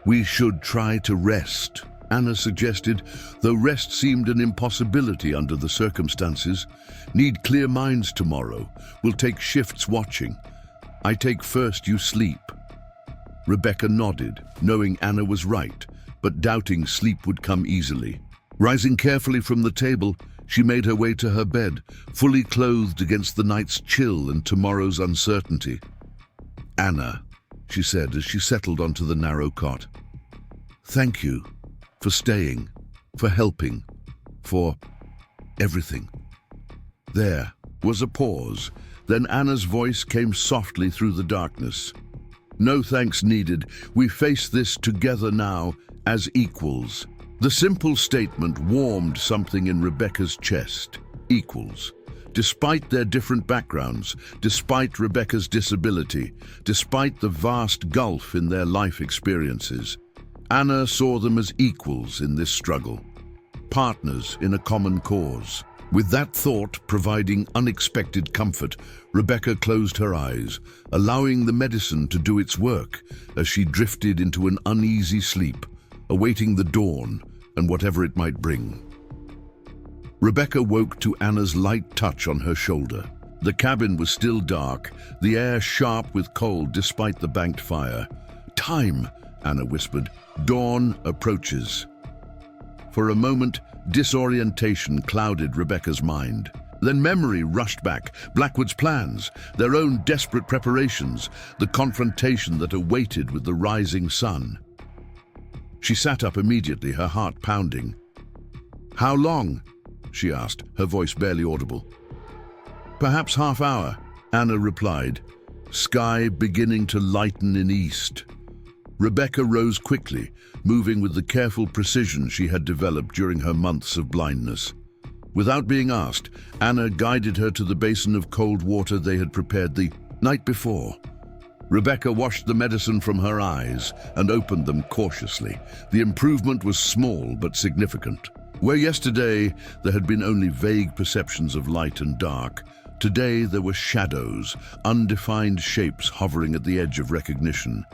"We should try to rest," Anna suggested, though rest seemed an impossibility under the circumstances. "Need clear minds tomorrow. We'll take shifts watching. I take first, you sleep." Rebecca nodded, knowing Anna was right, but doubting sleep would come easily. Rising carefully from the table, she made her way to her bed, fully clothed against the night's chill and tomorrow's uncertainty. "Anna," she said as she settled onto the narrow cot, "thank you for staying, for helping, for everything." There was a pause, then Anna's voice came softly through the darkness. "No thanks needed. We face this together now, as equals." The simple statement warmed something in Rebecca's chest. Equals. Despite their different backgrounds, despite Rebecca's disability, despite the vast gulf in their life experiences, Anna saw them as equals in this struggle, partners in a common cause. With that thought providing unexpected comfort, Rebecca closed her eyes, allowing the medicine to do its work as she drifted into an uneasy sleep, awaiting the dawn and whatever it might bring. Rebecca woke to Anna's light touch on her shoulder. The cabin was still dark, the air sharp with cold despite the banked fire. "Time," Anna whispered. "Dawn approaches." For a moment, disorientation clouded Rebecca's mind. Then memory rushed back, Blackwood's plans, their own desperate preparations, the confrontation that awaited with the rising sun. She sat up immediately, her heart pounding. "How long?" she asked, her voice barely audible. "Perhaps half hour," Anna replied, sky beginning to lighten in east. Rebecca rose quickly, moving with the careful precision she had developed during her months of blindness. Without being asked, Anna guided her to the basin of cold water they had prepared the night before. Rebecca washed the medicine from her eyes and opened them cautiously. The improvement was small but significant. Where yesterday there had been only vague perceptions of light and dark, today there were shadows, undefined shapes hovering at the edge of recognition.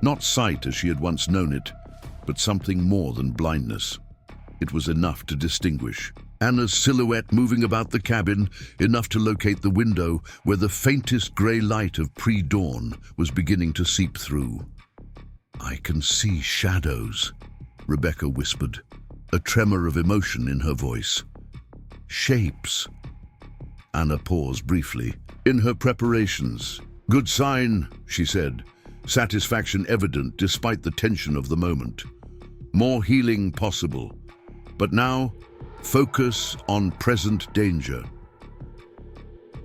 Not sight as she had once known it, but something more than blindness. It was enough to distinguish. Anna's silhouette moving about the cabin, enough to locate the window where the faintest grey light of pre-dawn was beginning to seep through. "I can see shadows," Rebecca whispered, a tremor of emotion in her voice. "Shapes." Anna paused briefly. In her preparations. "Good sign," she said, satisfaction evident despite the tension of the moment. "More healing possible. But now, focus on present danger."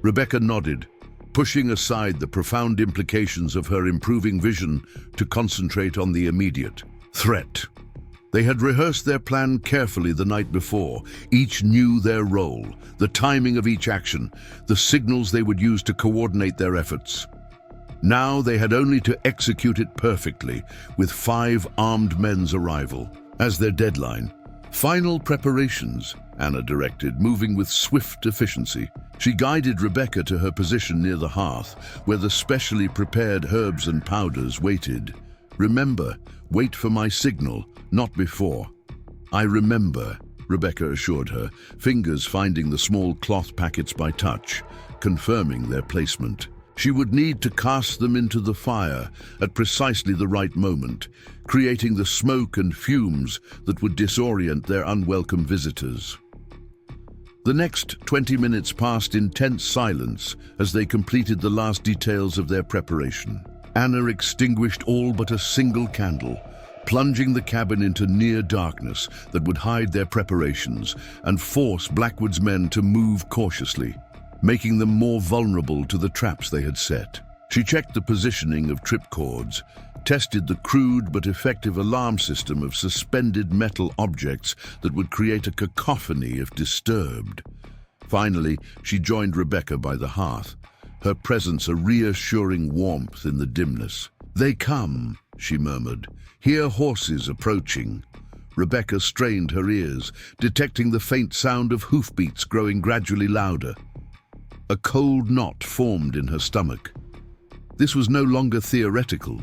Rebecca nodded, pushing aside the profound implications of her improving vision to concentrate on the immediate threat. They had rehearsed their plan carefully the night before. Each knew their role, the timing of each action, the signals they would use to coordinate their efforts. Now they had only to execute it perfectly, with 5 armed men's arrival as their deadline. "Final preparations," Anna directed, moving with swift efficiency. She guided Rebecca to her position near the hearth, where the specially prepared herbs and powders waited. "Remember, wait for my signal, not before." "I remember," Rebecca assured her, fingers finding the small cloth packets by touch, confirming their placement. She would need to cast them into the fire at precisely the right moment, creating the smoke and fumes that would disorient their unwelcome visitors. The next 20 minutes passed in tense silence as they completed the last details of their preparation. Anna extinguished all but a single candle, plunging the cabin into near darkness that would hide their preparations and force Blackwood's men to move cautiously, making them more vulnerable to the traps they had set. She checked the positioning of trip cords, tested the crude but effective alarm system of suspended metal objects that would create a cacophony if disturbed. Finally, she joined Rebecca by the hearth, her presence a reassuring warmth in the dimness. "They come," she murmured. "Hear horses approaching." Rebecca strained her ears, detecting the faint sound of hoofbeats growing gradually louder. A cold knot formed in her stomach. This was no longer theoretical,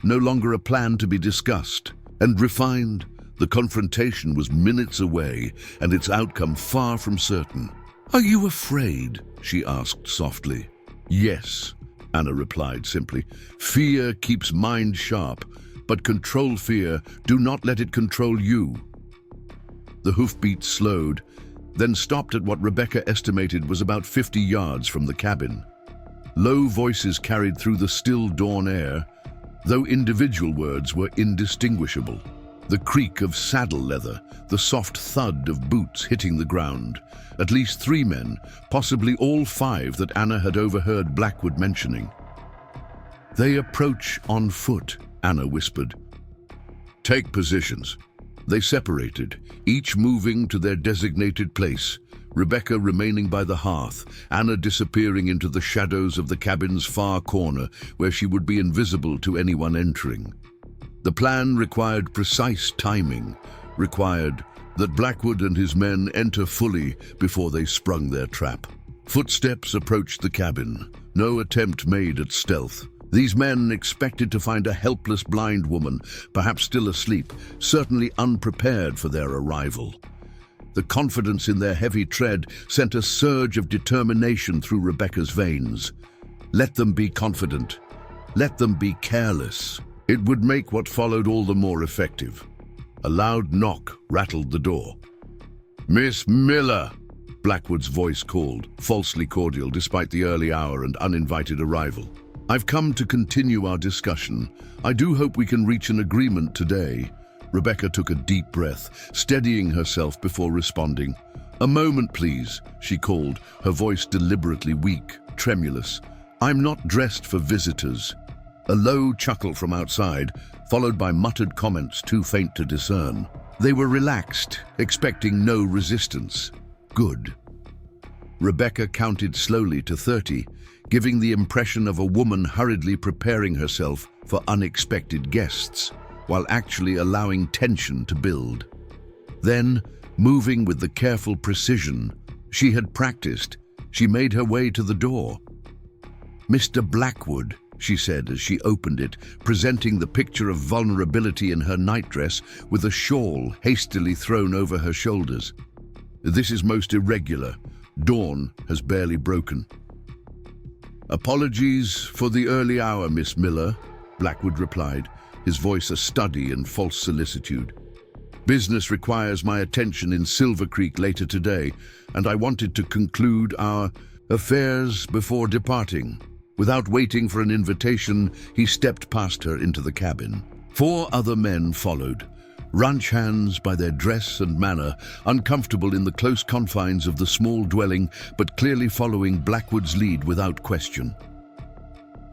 no longer a plan to be discussed and refined. The confrontation was minutes away and its outcome far from certain. "Are you afraid?" she asked softly. "Yes," Anna replied simply. "Fear keeps mind sharp, but control fear. Do not let it control you." The hoofbeats slowed, then stopped at what Rebecca estimated was about 50 yards from the cabin. Low voices carried through the still dawn air, though individual words were indistinguishable. The creak of saddle leather, the soft thud of boots hitting the ground. At least 3 men, possibly all 5 that Anna had overheard Blackwood mentioning. "They approach on foot," Anna whispered. "Take positions." They separated, each moving to their designated place, Rebecca remaining by the hearth, Anna disappearing into the shadows of the cabin's far corner where she would be invisible to anyone entering. The plan required precise timing, required that Blackwood and his men enter fully before they sprung their trap. Footsteps approached the cabin, no attempt made at stealth. These men expected to find a helpless blind woman, perhaps still asleep, certainly unprepared for their arrival. The confidence in their heavy tread sent a surge of determination through Rebecca's veins. Let them be confident. Let them be careless. It would make what followed all the more effective. A loud knock rattled the door. "Miss Miller!" Blackwood's voice called, falsely cordial despite the early hour and uninvited arrival. "I've come to continue our discussion. I do hope we can reach an agreement today." Rebecca took a deep breath, steadying herself before responding. "A moment, please," she called, her voice deliberately weak, tremulous. "I'm not dressed for visitors." A low chuckle from outside, followed by muttered comments too faint to discern. They were relaxed, expecting no resistance. Good. Rebecca counted slowly to 30, giving the impression of a woman hurriedly preparing herself for unexpected guests, while actually allowing tension to build. Then, moving with the careful precision she had practiced, she made her way to the door. "Mr. Blackwood," she said as she opened it, presenting the picture of vulnerability in her nightdress with a shawl hastily thrown over her shoulders. "This is most irregular. Dawn has barely broken." "Apologies for the early hour, Miss Miller," Blackwood replied, his voice a study in false solicitude. "Business requires my attention in Silver Creek later today, and I wanted to conclude our affairs before departing." Without waiting for an invitation, he stepped past her into the cabin. 4 other men followed, ranch hands by their dress and manner, uncomfortable in the close confines of the small dwelling, but clearly following Blackwood's lead without question.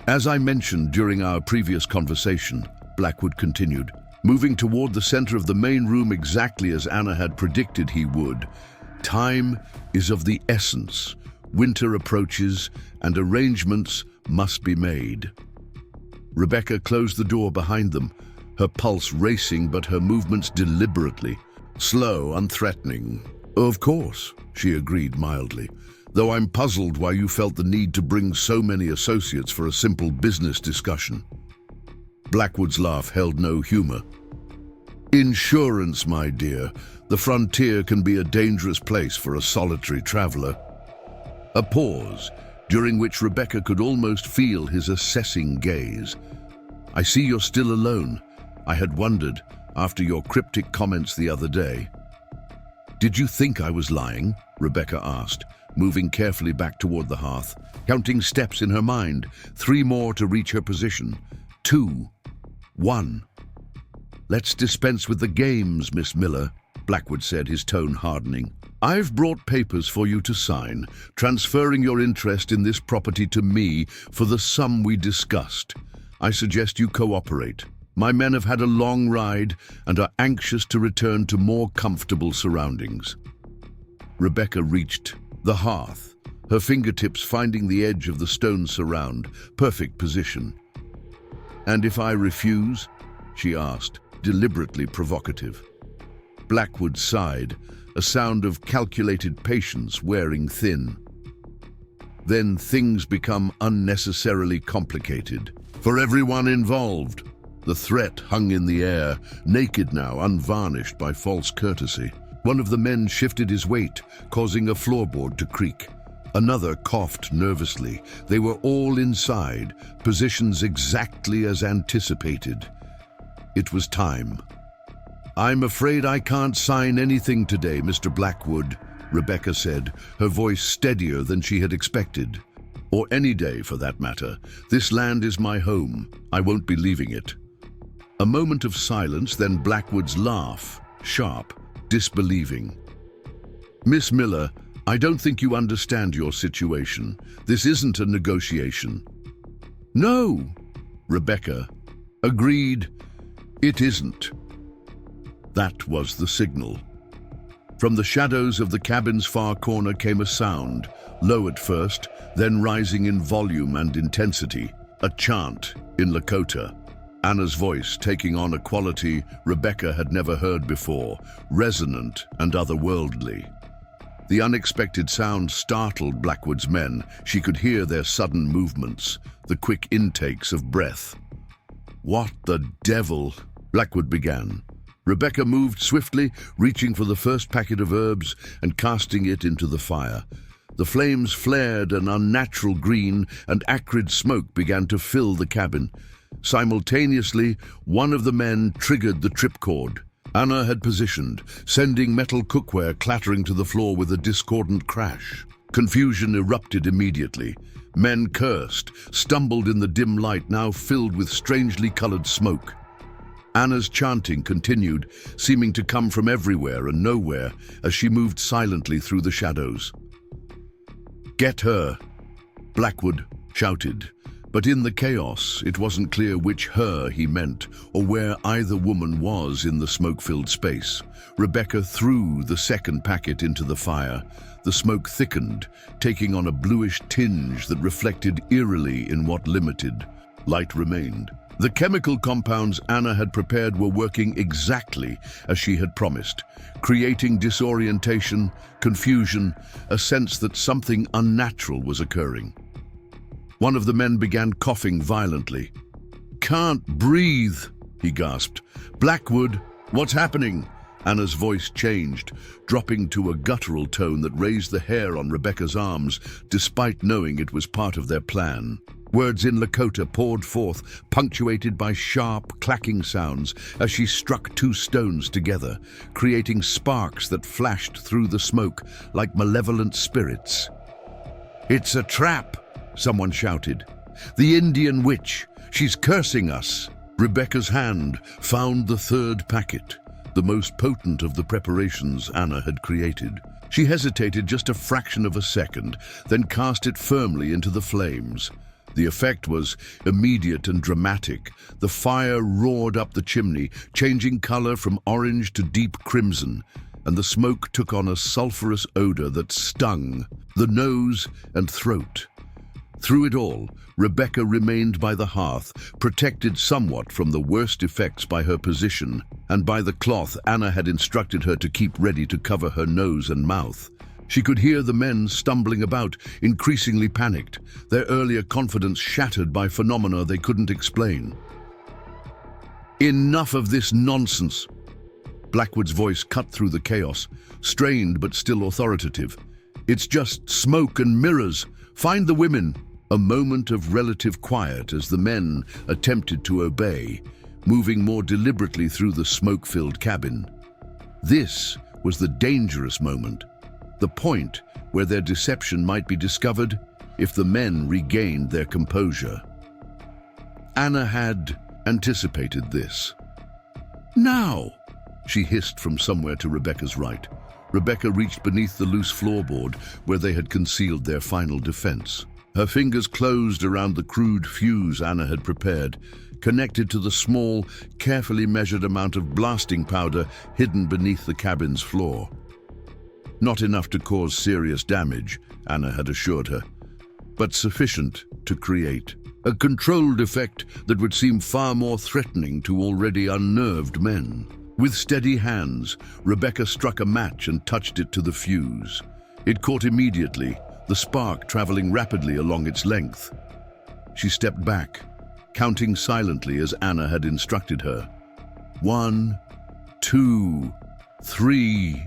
"As I mentioned during our previous conversation," Blackwood continued, moving toward the center of the main room exactly as Anna had predicted he would, "time is of the essence. Winter approaches, and arrangements must be made." Rebecca closed the door behind them, her pulse racing but her movements deliberately, slow, unthreatening. "Of course," she agreed mildly, "though I'm puzzled why you felt the need to bring so many associates for a simple business discussion." Blackwood's laugh held no humor. "Insurance, my dear. The frontier can be a dangerous place for a solitary traveler. A pause, during which Rebecca could almost feel his assessing gaze. I see you're still alone. I had wondered, after your cryptic comments the other day. Did you think I was lying? Rebecca asked, moving carefully back toward the hearth, counting steps in her mind, 3 more to reach her position. 2, 1. Let's dispense with the games, Miss Miller, Blackwood said, his tone hardening. I've brought papers for you to sign, transferring your interest in this property to me for the sum we discussed. I suggest you cooperate. My men have had a long ride and are anxious to return to more comfortable surroundings. Rebecca reached the hearth, her fingertips finding the edge of the stone surround, perfect position. And if I refuse? She asked, deliberately provocative. Blackwood sighed, a sound of calculated patience wearing thin. Then things become unnecessarily complicated. For everyone involved. The threat hung in the air, naked now, unvarnished by false courtesy. One of the men shifted his weight, causing a floorboard to creak. Another coughed nervously. They were all inside, positions exactly as anticipated. It was time. I'm afraid I can't sign anything today, Mr. Blackwood, Rebecca said, her voice steadier than she had expected. Or any day, for that matter. This land is my home. I won't be leaving it. A moment of silence, then Blackwood's laugh, sharp, disbelieving. Miss Miller, I don't think you understand your situation. This isn't a negotiation. No, Rebecca. Agreed. It isn't. That was the signal. From the shadows of the cabin's far corner came a sound, low at first, then rising in volume and intensity. A chant in Lakota. Anna's voice taking on a quality Rebecca had never heard before, resonant and otherworldly. The unexpected sound startled Blackwood's men. She could hear their sudden movements, the quick intakes of breath. What the devil? Blackwood began. Rebecca moved swiftly, reaching for the first packet of herbs and casting it into the fire. The flames flared an unnatural green, and acrid smoke began to fill the cabin. Simultaneously, one of the men triggered the tripcord. Anna had positioned, sending metal cookware clattering to the floor with a discordant crash. Confusion erupted immediately. Men cursed, stumbled in the dim light now filled with strangely colored smoke. Anna's chanting continued, seeming to come from everywhere and nowhere as she moved silently through the shadows. Get her, Blackwood shouted. But in the chaos, it wasn't clear which her he meant or where either woman was in the smoke-filled space. Rebecca threw the second packet into the fire. The smoke thickened, taking on a bluish tinge that reflected eerily in what limited light remained. The chemical compounds Anna had prepared were working exactly as she had promised, creating disorientation, confusion, a sense that something unnatural was occurring. One of the men began coughing violently. Can't breathe, he gasped. Blackwood, what's happening? Anna's voice changed, dropping to a guttural tone that raised the hair on Rebecca's arms, despite knowing it was part of their plan. Words in Lakota poured forth, punctuated by sharp, clacking sounds as she struck 2 stones together, creating sparks that flashed through the smoke like malevolent spirits. It's a trap! Someone shouted. The Indian witch! She's cursing us! Rebecca's hand found the 3rd packet, the most potent of the preparations Anna had created. She hesitated just a fraction of a second, then cast it firmly into the flames. The effect was immediate and dramatic. The fire roared up the chimney, changing color from orange to deep crimson, and the smoke took on a sulfurous odor that stung the nose and throat. Through it all, Rebecca remained by the hearth, protected somewhat from the worst effects by her position and by the cloth Anna had instructed her to keep ready to cover her nose and mouth. She could hear the men stumbling about, increasingly panicked, their earlier confidence shattered by phenomena they couldn't explain. Enough of this nonsense! Blackwood's voice cut through the chaos, strained but still authoritative. "It's just smoke and mirrors. Find the women." A moment of relative quiet as the men attempted to obey, moving more deliberately through the smoke-filled cabin. This was the dangerous moment, the point where their deception might be discovered if the men regained their composure. Anna had anticipated this. "Now!" she hissed from somewhere to Rebecca's right. Rebecca reached beneath the loose floorboard where they had concealed their final defense. Her fingers closed around the crude fuse Anna had prepared, connected to the small, carefully measured amount of blasting powder hidden beneath the cabin's floor. Not enough to cause serious damage, Anna had assured her, but sufficient to create a controlled effect that would seem far more threatening to already unnerved men. With steady hands, Rebecca struck a match and touched it to the fuse. It caught immediately, the spark traveling rapidly along its length. She stepped back, counting silently as Anna had instructed her. 1, 2, 3.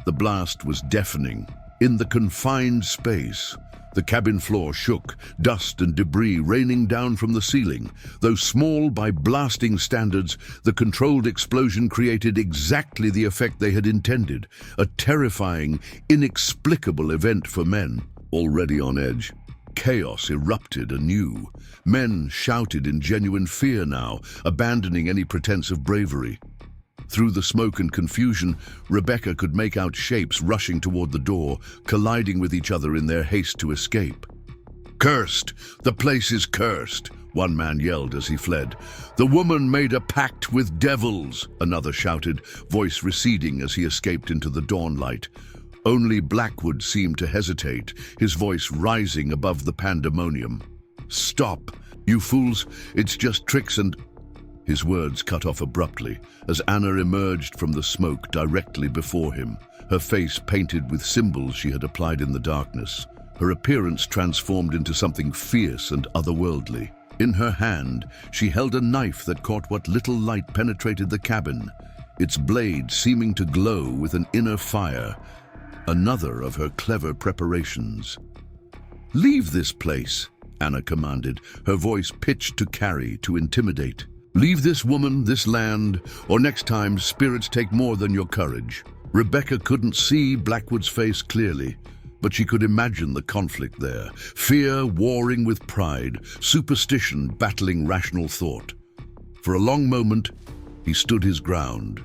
The blast was deafening. In the confined space, the cabin floor shook, dust and debris raining down from the ceiling. Though small by blasting standards, the controlled explosion created exactly the effect they had intended, a terrifying, inexplicable event for men already on edge. Chaos erupted anew. Men shouted in genuine fear now, abandoning any pretense of bravery. Through the smoke and confusion, Rebecca could make out shapes rushing toward the door, colliding with each other in their haste to escape. "Cursed! The place is cursed!" one man yelled as he fled. "The woman made a pact with devils!" another shouted, voice receding as he escaped into the dawn light. Only Blackwood seemed to hesitate, his voice rising above the pandemonium. "Stop, you fools! It's just tricks and—" His words cut off abruptly as Anna emerged from the smoke directly before him, her face painted with symbols she had applied in the darkness, her appearance transformed into something fierce and otherworldly. In her hand, she held a knife that caught what little light penetrated the cabin, its blade seeming to glow with an inner fire, another of her clever preparations. "Leave this place," Anna commanded, her voice pitched to carry, to intimidate. "Leave this woman, this land, or next time spirits take more than your courage." Rebecca couldn't see Blackwood's face clearly, but she could imagine the conflict there. Fear warring with pride, superstition battling rational thought. For a long moment, he stood his ground.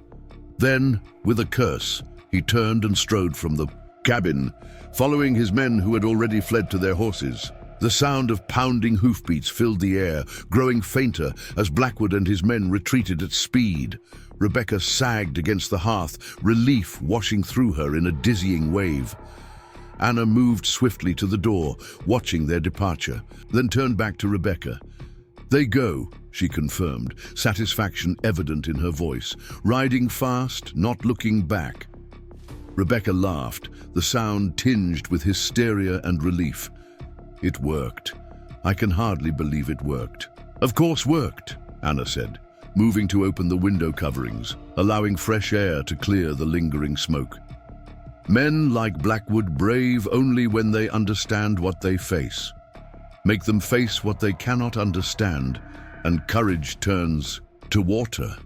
Then, with a curse, he turned and strode from the cabin, following his men who had already fled to their horses. The sound of pounding hoofbeats filled the air, growing fainter as Blackwood and his men retreated at speed. Rebecca sagged against the hearth, relief washing through her in a dizzying wave. Anna moved swiftly to the door, watching their departure, then turned back to Rebecca. "They go," she confirmed, satisfaction evident in her voice, riding fast, not looking back. Rebecca laughed, the sound tinged with hysteria and relief. "It worked. I can hardly believe it worked." "Of course worked," Anna said, moving to open the window coverings, allowing fresh air to clear the lingering smoke. Men like Blackwood brave only when they understand what they face. Make them face what they cannot understand, and courage turns to water.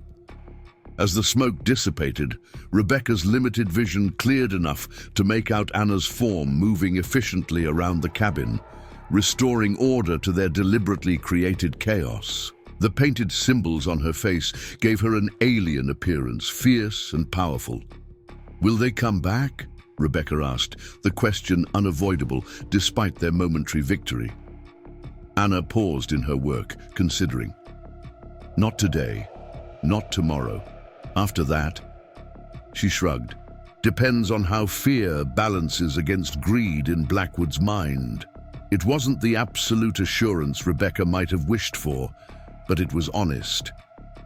As the smoke dissipated, Rebecca's limited vision cleared enough to make out Anna's form moving efficiently around the cabin, restoring order to their deliberately created chaos. The painted symbols on her face gave her an alien appearance, fierce and powerful. "Will they come back?" Rebecca asked, the question unavoidable despite their momentary victory. Anna paused in her work, considering. "Not today, not tomorrow. After that," she shrugged, "depends on how fear balances against greed in Blackwood's mind." It wasn't the absolute assurance Rebecca might have wished for, but it was honest.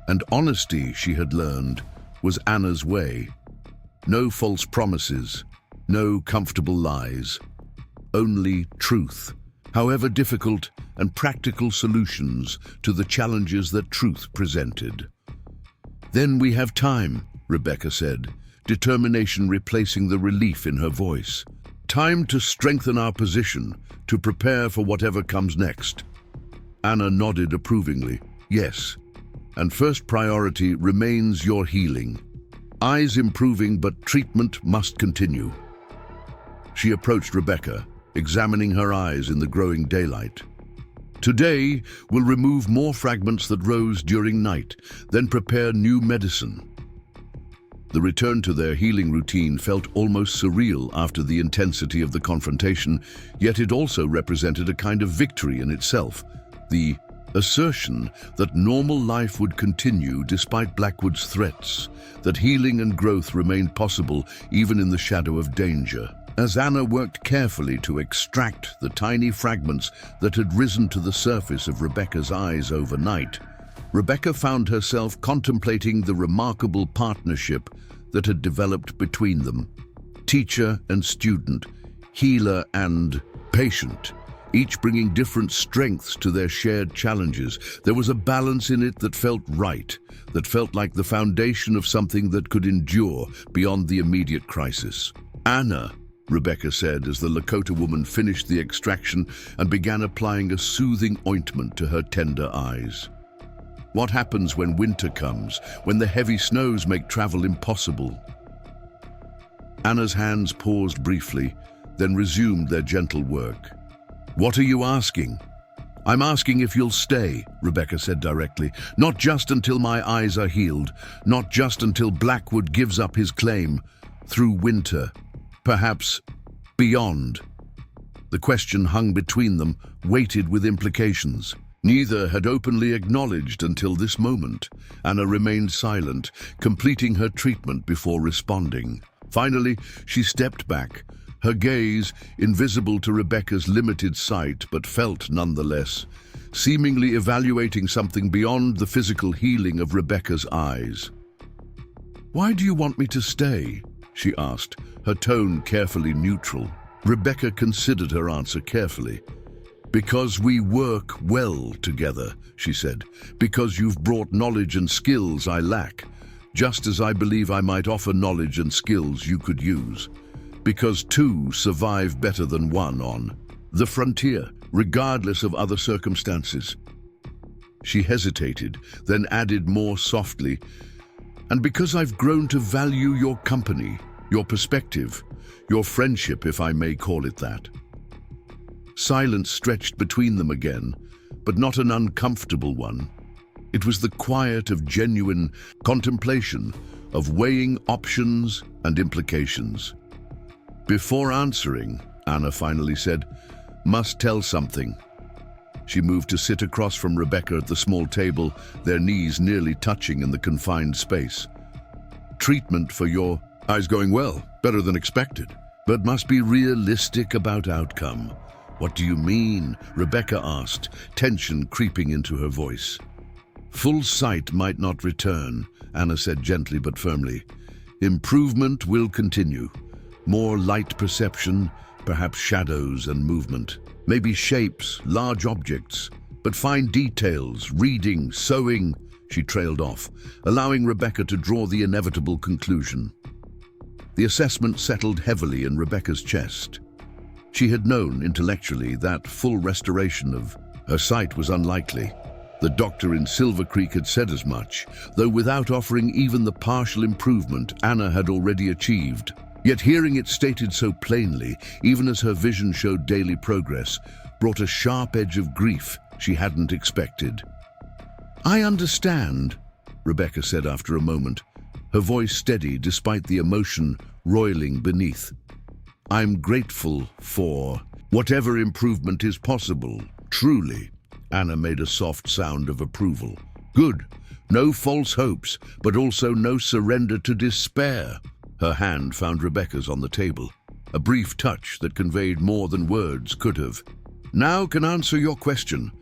And honesty, she had learned, was Anna's way. No false promises, no comfortable lies. Only truth, however difficult, and practical solutions to the challenges that truth presented. "Then we have time," Rebecca said, determination replacing the relief in her voice. Time to strengthen our position, to prepare for whatever comes next. Anna nodded approvingly. Yes, and first priority remains your healing. Eyes improving, but treatment must continue. She approached Rebecca, examining her eyes in the growing daylight. Today, we'll remove more fragments that rose during night, then prepare new medicine. The return to their healing routine felt almost surreal after the intensity of the confrontation, yet it also represented a kind of victory in itself. The assertion that normal life would continue despite Blackwood's threats, that healing and growth remained possible even in the shadow of danger. As Anna worked carefully to extract the tiny fragments that had risen to the surface of Rebecca's eyes overnight, Rebecca found herself contemplating the remarkable partnership that had developed between them. Teacher and student, healer and patient, each bringing different strengths to their shared challenges. There was a balance in it that felt right, that felt like the foundation of something that could endure beyond the immediate crisis. Anna, Rebecca said as the Lakota woman finished the extraction and began applying a soothing ointment to her tender eyes. What happens when winter comes, when the heavy snows make travel impossible? Anna's hands paused briefly, then resumed their gentle work. What are you asking? I'm asking if you'll stay, Rebecca said directly. Not just until my eyes are healed, not just until Blackwood gives up his claim. Through winter, perhaps beyond. The question hung between them, weighted with implications. Neither had openly acknowledged until this moment. Anna remained silent, completing her treatment before responding. Finally, she stepped back, her gaze, invisible to Rebecca's limited sight but felt nonetheless, seemingly evaluating something beyond the physical healing of Rebecca's eyes. "Why do you want me to stay?" she asked, her tone carefully neutral. Rebecca considered her answer carefully. "Because we work well together," she said. "Because you've brought knowledge and skills I lack, just as I believe I might offer knowledge and skills you could use. Because two survive better than one on the frontier, regardless of other circumstances." She hesitated, then added more softly, "And because I've grown to value your company, your perspective, your friendship, if I may call it that." Silence stretched between them again, but not an uncomfortable one. It was the quiet of genuine contemplation, of weighing options and implications. "Before answering," Anna finally said, "must tell something." She moved to sit across from Rebecca at the small table, their knees nearly touching in the confined space. "Treatment for your eyes going well, better than expected, but must be realistic about outcome." "What do you mean?" Rebecca asked, tension creeping into her voice. "Full sight might not return," Anna said gently but firmly. "Improvement will continue. More light perception, perhaps shadows and movement. Maybe shapes, large objects, but fine details, reading, sewing." She trailed off, allowing Rebecca to draw the inevitable conclusion. The assessment settled heavily in Rebecca's chest. She had known intellectually that full restoration of her sight was unlikely. The doctor in Silver Creek had said as much, though without offering even the partial improvement Anna had already achieved. Yet hearing it stated so plainly, even as her vision showed daily progress, brought a sharp edge of grief she hadn't expected. "I understand," Rebecca said after a moment, her voice steady despite the emotion roiling beneath. "I'm grateful for whatever improvement is possible, truly." Anna made a soft sound of approval. "Good. No false hopes, but also no surrender to despair." Her hand found Rebecca's on the table, a brief touch that conveyed more than words could have. "Now can answer your question.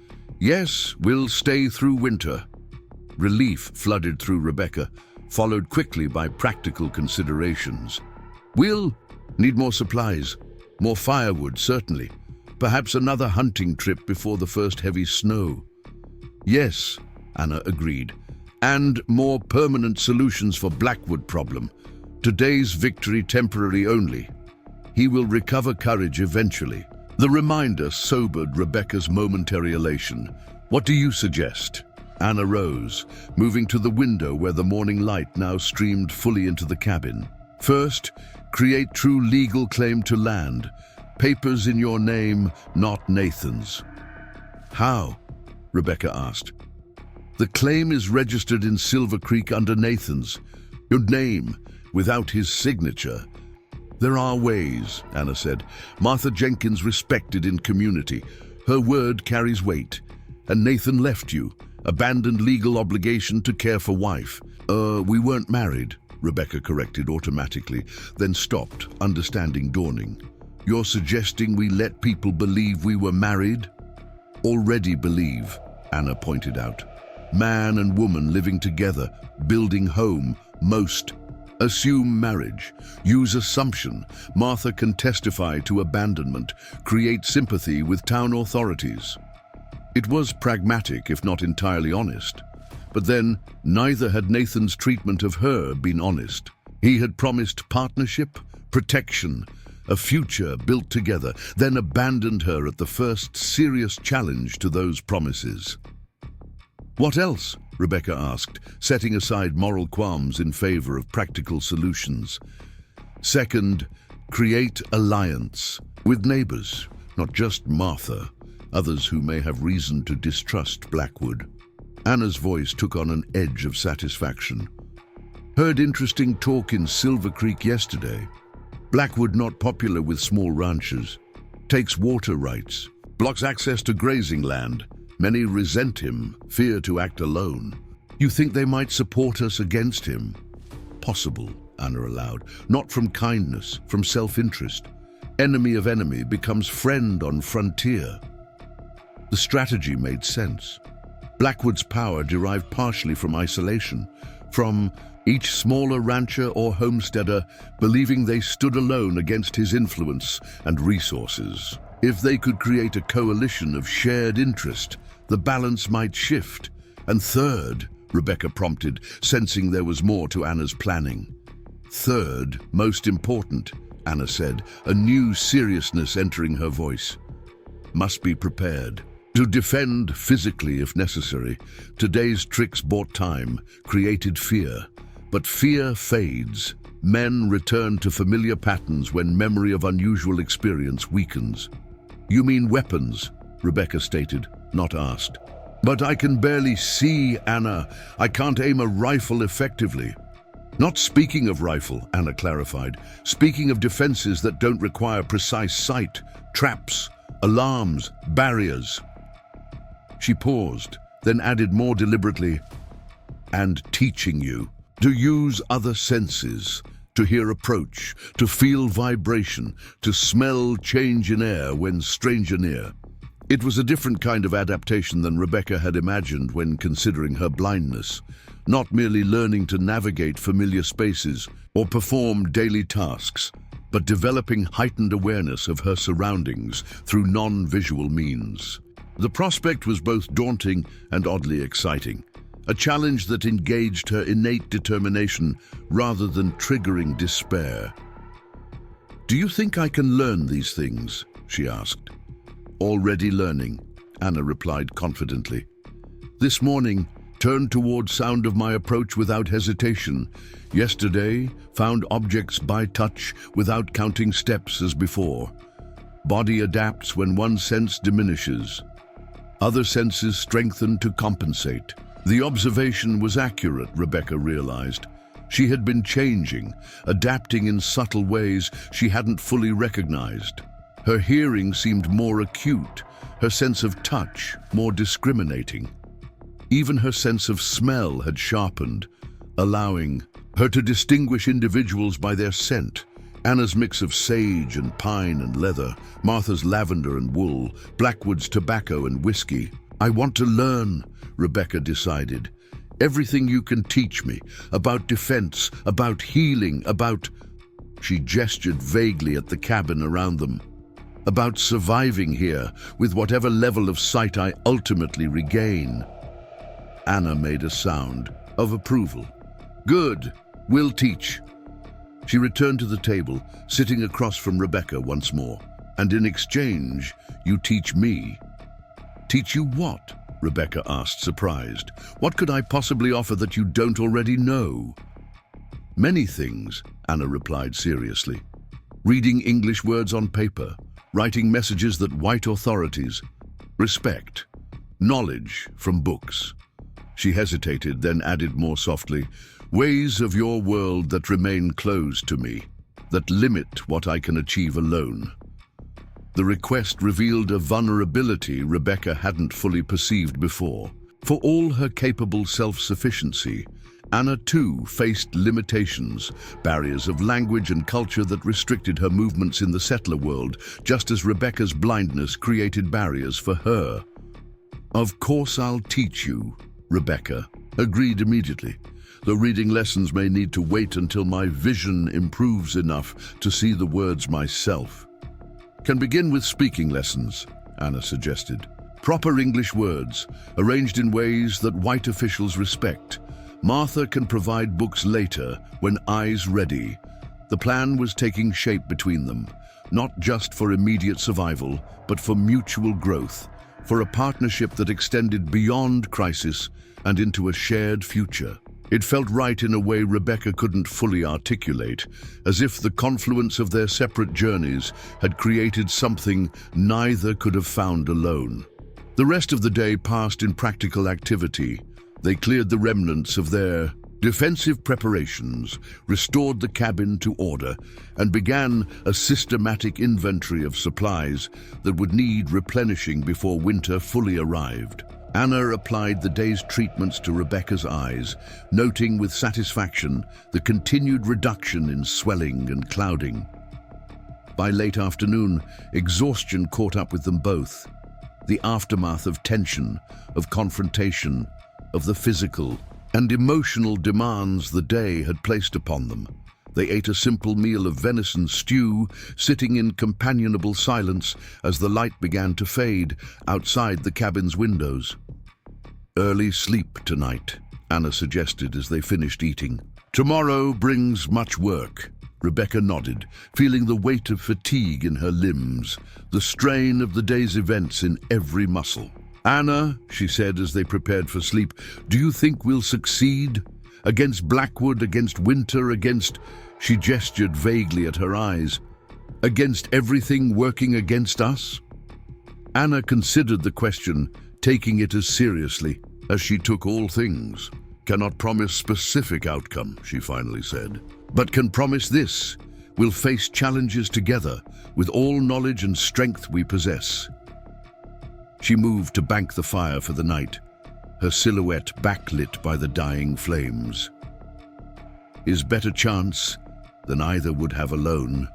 Yes, we'll stay through winter." Relief flooded through Rebecca, followed quickly by practical considerations. "We'll need more supplies, more firewood, certainly. Perhaps another hunting trip before the first heavy snow." "Yes," Anna agreed, and more permanent solutions for Blackwood problem. Today's victory temporary only. He will recover courage eventually. The reminder sobered Rebecca's momentary elation. What do you suggest? Anna rose, moving to the window where the morning light now streamed fully into the cabin. First, create true legal claim to land. Papers in your name, not Nathan's. How? Rebecca asked. The claim is registered in Silver Creek under Nathan's. Your name, without his signature. There are ways, Anna said. Martha Jenkins respected in community. Her word carries weight. And Nathan left you, abandoned legal obligation to care for wife. We weren't married, Rebecca corrected automatically, then stopped, understanding dawning. You're suggesting we let people believe we were married? Already believe, Anna pointed out. Man and woman living together, building home, most. Assume marriage. Use assumption. Martha can testify to abandonment. Create sympathy with town authorities. It was pragmatic, if not entirely honest. But then, neither had Nathan's treatment of her been honest. He had promised partnership, protection, a future built together, then abandoned her at the first serious challenge to those promises. What else? Rebecca asked, setting aside moral qualms in favor of practical solutions. Second, create alliance with neighbors, not just Martha, others who may have reason to distrust Blackwood. Anna's voice took on an edge of satisfaction. Heard interesting talk in Silver Creek yesterday. Blackwood not popular with small ranchers. Takes water rights. Blocks access to grazing land. Many resent him, fear to act alone. You think they might support us against him? Possible, Anna allowed. Not from kindness, from self-interest. Enemy of enemy becomes friend on frontier. The strategy made sense. Blackwood's power derived partially from isolation, from each smaller rancher or homesteader believing they stood alone against his influence and resources. If they could create a coalition of shared interest, the balance might shift. And third, Rebecca prompted, sensing there was more to Anna's planning. Third, most important, Anna said, a new seriousness entering her voice. Must be prepared. To defend physically if necessary. Today's tricks bought time, created fear. But fear fades. Men return to familiar patterns when memory of unusual experience weakens. You mean weapons, Rebecca stated, not asked. But I can barely see, Anna. I can't aim a rifle effectively. Not speaking of rifle, Anna clarified. Speaking of defenses that don't require precise sight, traps, alarms, barriers. She paused, then added more deliberately, and teaching you to use other senses, to hear approach, to feel vibration, to smell change in air when stranger near. It was a different kind of adaptation than Rebecca had imagined when considering her blindness, not merely learning to navigate familiar spaces or perform daily tasks, but developing heightened awareness of her surroundings through non-visual means. The prospect was both daunting and oddly exciting, a challenge that engaged her innate determination rather than triggering despair. Do you think I can learn these things? She asked. Already learning, Anna replied confidently. This morning, turned toward sound of my approach without hesitation. Yesterday, found objects by touch without counting steps as before. Body adapts when one sense diminishes. Other senses strengthen to compensate. The observation was accurate, Rebecca realized. She had been changing, adapting in subtle ways she hadn't fully recognized. Her hearing seemed more acute, her sense of touch more discriminating. Even her sense of smell had sharpened, allowing her to distinguish individuals by their scent. Anna's mix of sage and pine and leather, Martha's lavender and wool, Blackwood's tobacco and whiskey. I want to learn, Rebecca decided. Everything you can teach me, about defense, about healing, about... She gestured vaguely at the cabin around them. About surviving here, with whatever level of sight I ultimately regain. Anna made a sound. of approval. Good, we'll teach. She returned to the table, sitting across from Rebecca once more. And in exchange, you teach me. Teach you what? Rebecca asked, surprised. What could I possibly offer that you don't already know? Many things, Anna replied seriously. Reading English words on paper, writing messages that white authorities respect, knowledge from books. She hesitated, then added more softly, ways of your world that remain closed to me, that limit what I can achieve alone. The request revealed a vulnerability Rebecca hadn't fully perceived before. For all her capable self-sufficiency, Anna too faced limitations, barriers of language and culture that restricted her movements in the settler world, just as Rebecca's blindness created barriers for her. Of course I'll teach you, Rebecca agreed immediately, though reading lessons may need to wait until my vision improves enough to see the words myself. Can begin with speaking lessons, Anna suggested. Proper English words, arranged in ways that white officials respect. Martha can provide books later, when eyes ready. The plan was taking shape between them, not just for immediate survival, but for mutual growth, for a partnership that extended beyond crisis and into a shared future. It felt right in a way Rebecca couldn't fully articulate, as if the confluence of their separate journeys had created something neither could have found alone. The rest of the day passed in practical activity. They cleared the remnants of their defensive preparations, restored the cabin to order, and began a systematic inventory of supplies that would need replenishing before winter fully arrived. Anna applied the day's treatments to Rebecca's eyes, noting with satisfaction the continued reduction in swelling and clouding. By late afternoon, exhaustion caught up with them both. The aftermath of tension, of confrontation, of the physical and emotional demands the day had placed upon them. They ate a simple meal of venison stew, sitting in companionable silence as the light began to fade outside the cabin's windows. Early sleep tonight, Anna suggested as they finished eating. Tomorrow brings much work. Rebecca nodded, feeling the weight of fatigue in her limbs, the strain of the day's events in every muscle. Anna, she said as they prepared for sleep, do you think we'll succeed? Against Blackwood, against winter, against... She gestured vaguely at her eyes. Against everything working against us? Anna considered the question, taking it as seriously as she took all things. Cannot promise specific outcome, she finally said, but can promise this. We'll face challenges together with all knowledge and strength we possess. She moved to bank the fire for the night, her silhouette backlit by the dying flames. Is better chance than either would have alone.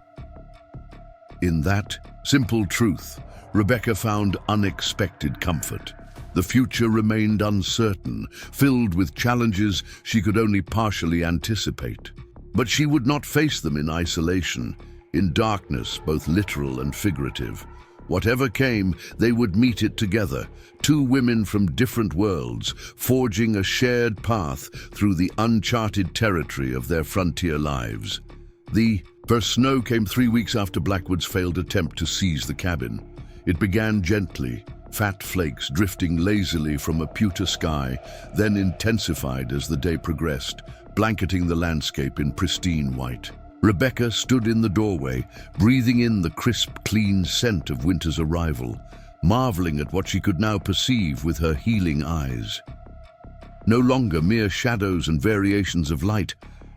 In that simple truth, Rebecca found unexpected comfort. The future remained uncertain, filled with challenges she could only partially anticipate. But she would not face them in isolation, in darkness, both literal and figurative. Whatever came, they would meet it together, two women from different worlds, forging a shared path through the uncharted territory of their frontier lives. The first snow came 3 weeks after Blackwood's failed attempt to seize the cabin. It began gently, fat flakes drifting lazily from a pewter sky, then intensified as the day progressed, blanketing the landscape in pristine white. Rebecca stood in the doorway, breathing in the crisp, clean scent of winter's arrival, marveling at what she could now perceive with her healing eyes. No longer mere shadows and variations of light,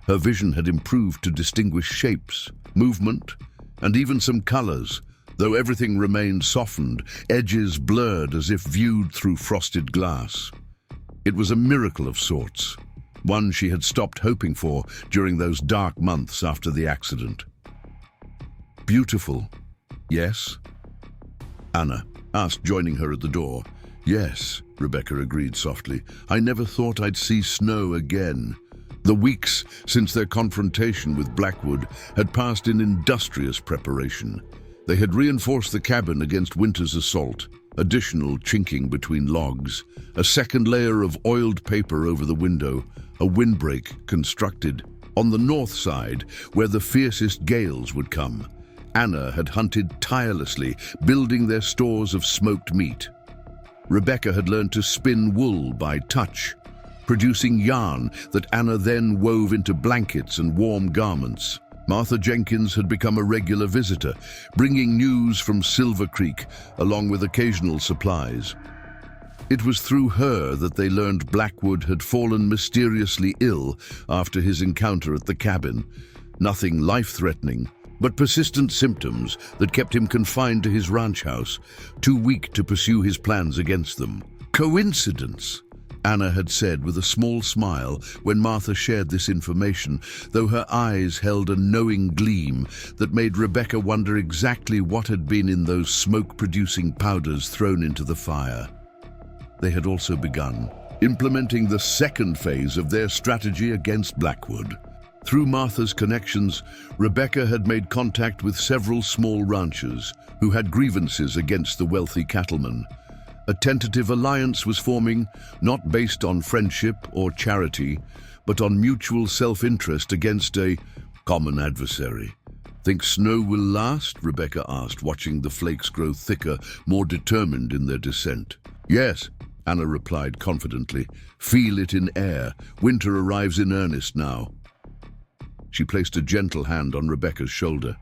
her vision had improved to distinguish shapes, movement, and even some colors, though everything remained softened, edges blurred as if viewed through frosted glass. It was a miracle of sorts, one she had stopped hoping for during those dark months after the accident. Beautiful, yes? Anna asked, joining her at the door. Yes, Rebecca agreed softly. I never thought I'd see snow again. The weeks since their confrontation with Blackwood had passed in industrious preparation. They had reinforced the cabin against winter's assault, additional chinking between logs, a second layer of oiled paper over the window, a windbreak constructed. On the north side, where the fiercest gales would come, Anna had hunted tirelessly, building their stores of smoked meat. Rebecca had learned to spin wool by touch, producing yarn that Anna then wove into blankets and warm garments. Martha Jenkins had become a regular visitor, bringing news from Silver Creek, along with occasional supplies. It was through her that they learned Blackwood had fallen mysteriously ill after his encounter at the cabin. Nothing life-threatening, but persistent symptoms that kept him confined to his ranch house, too weak to pursue his plans against them. Coincidence, Anna had said with a small smile when Martha shared this information, though her eyes held a knowing gleam that made Rebecca wonder exactly what had been in those smoke-producing powders thrown into the fire. They had also begun implementing the second phase of their strategy against Blackwood. Through Martha's connections, Rebecca had made contact with several small ranchers who had grievances against the wealthy cattlemen. A tentative alliance was forming, not based on friendship or charity, but on mutual self-interest against a common adversary. "Think snow will last?" Rebecca asked, watching the flakes grow thicker, more determined in their descent. "Yes," Anna replied confidently. "Feel it in air. Winter arrives in earnest now." She placed a gentle hand on Rebecca's shoulder.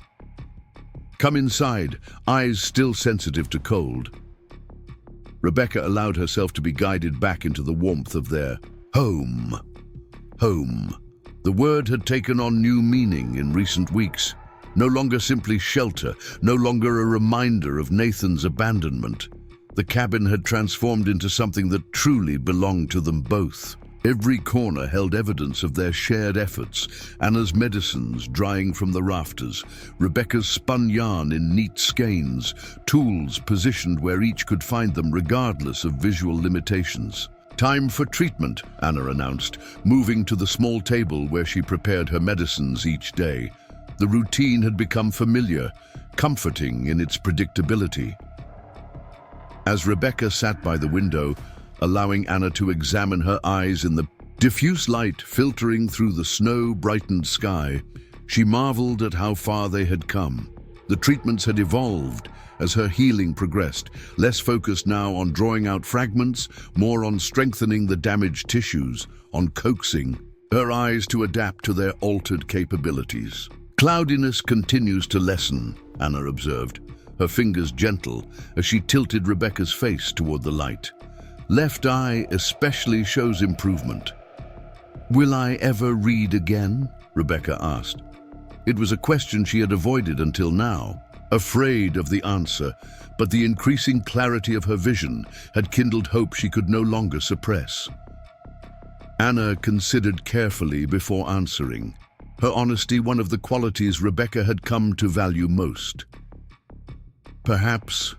"Come inside," eyes still sensitive to cold. Rebecca allowed herself to be guided back into the warmth of their home. Home. The word had taken on new meaning in recent weeks. No longer simply shelter, no longer a reminder of Nathan's abandonment. The cabin had transformed into something that truly belonged to them both. Every corner held evidence of their shared efforts, Anna's medicines drying from the rafters, Rebecca's spun yarn in neat skeins, tools positioned where each could find them regardless of visual limitations. "Time for treatment," Anna announced, moving to the small table where she prepared her medicines each day. The routine had become familiar, comforting in its predictability. As Rebecca sat by the window, allowing Anna to examine her eyes in the diffuse light filtering through the snow-brightened sky, she marveled at how far they had come. The treatments had evolved as her healing progressed, less focused now on drawing out fragments, more on strengthening the damaged tissues, on coaxing her eyes to adapt to their altered capabilities. "Cloudiness continues to lessen," Anna observed, her fingers gentle as she tilted Rebecca's face toward the light. "Left eye especially shows improvement." "Will I ever read again?" Rebecca asked. It was a question she had avoided until now, afraid of the answer, but the increasing clarity of her vision had kindled hope she could no longer suppress. Anna considered carefully before answering, her honesty one of the qualities Rebecca had come to value most. "Perhaps,"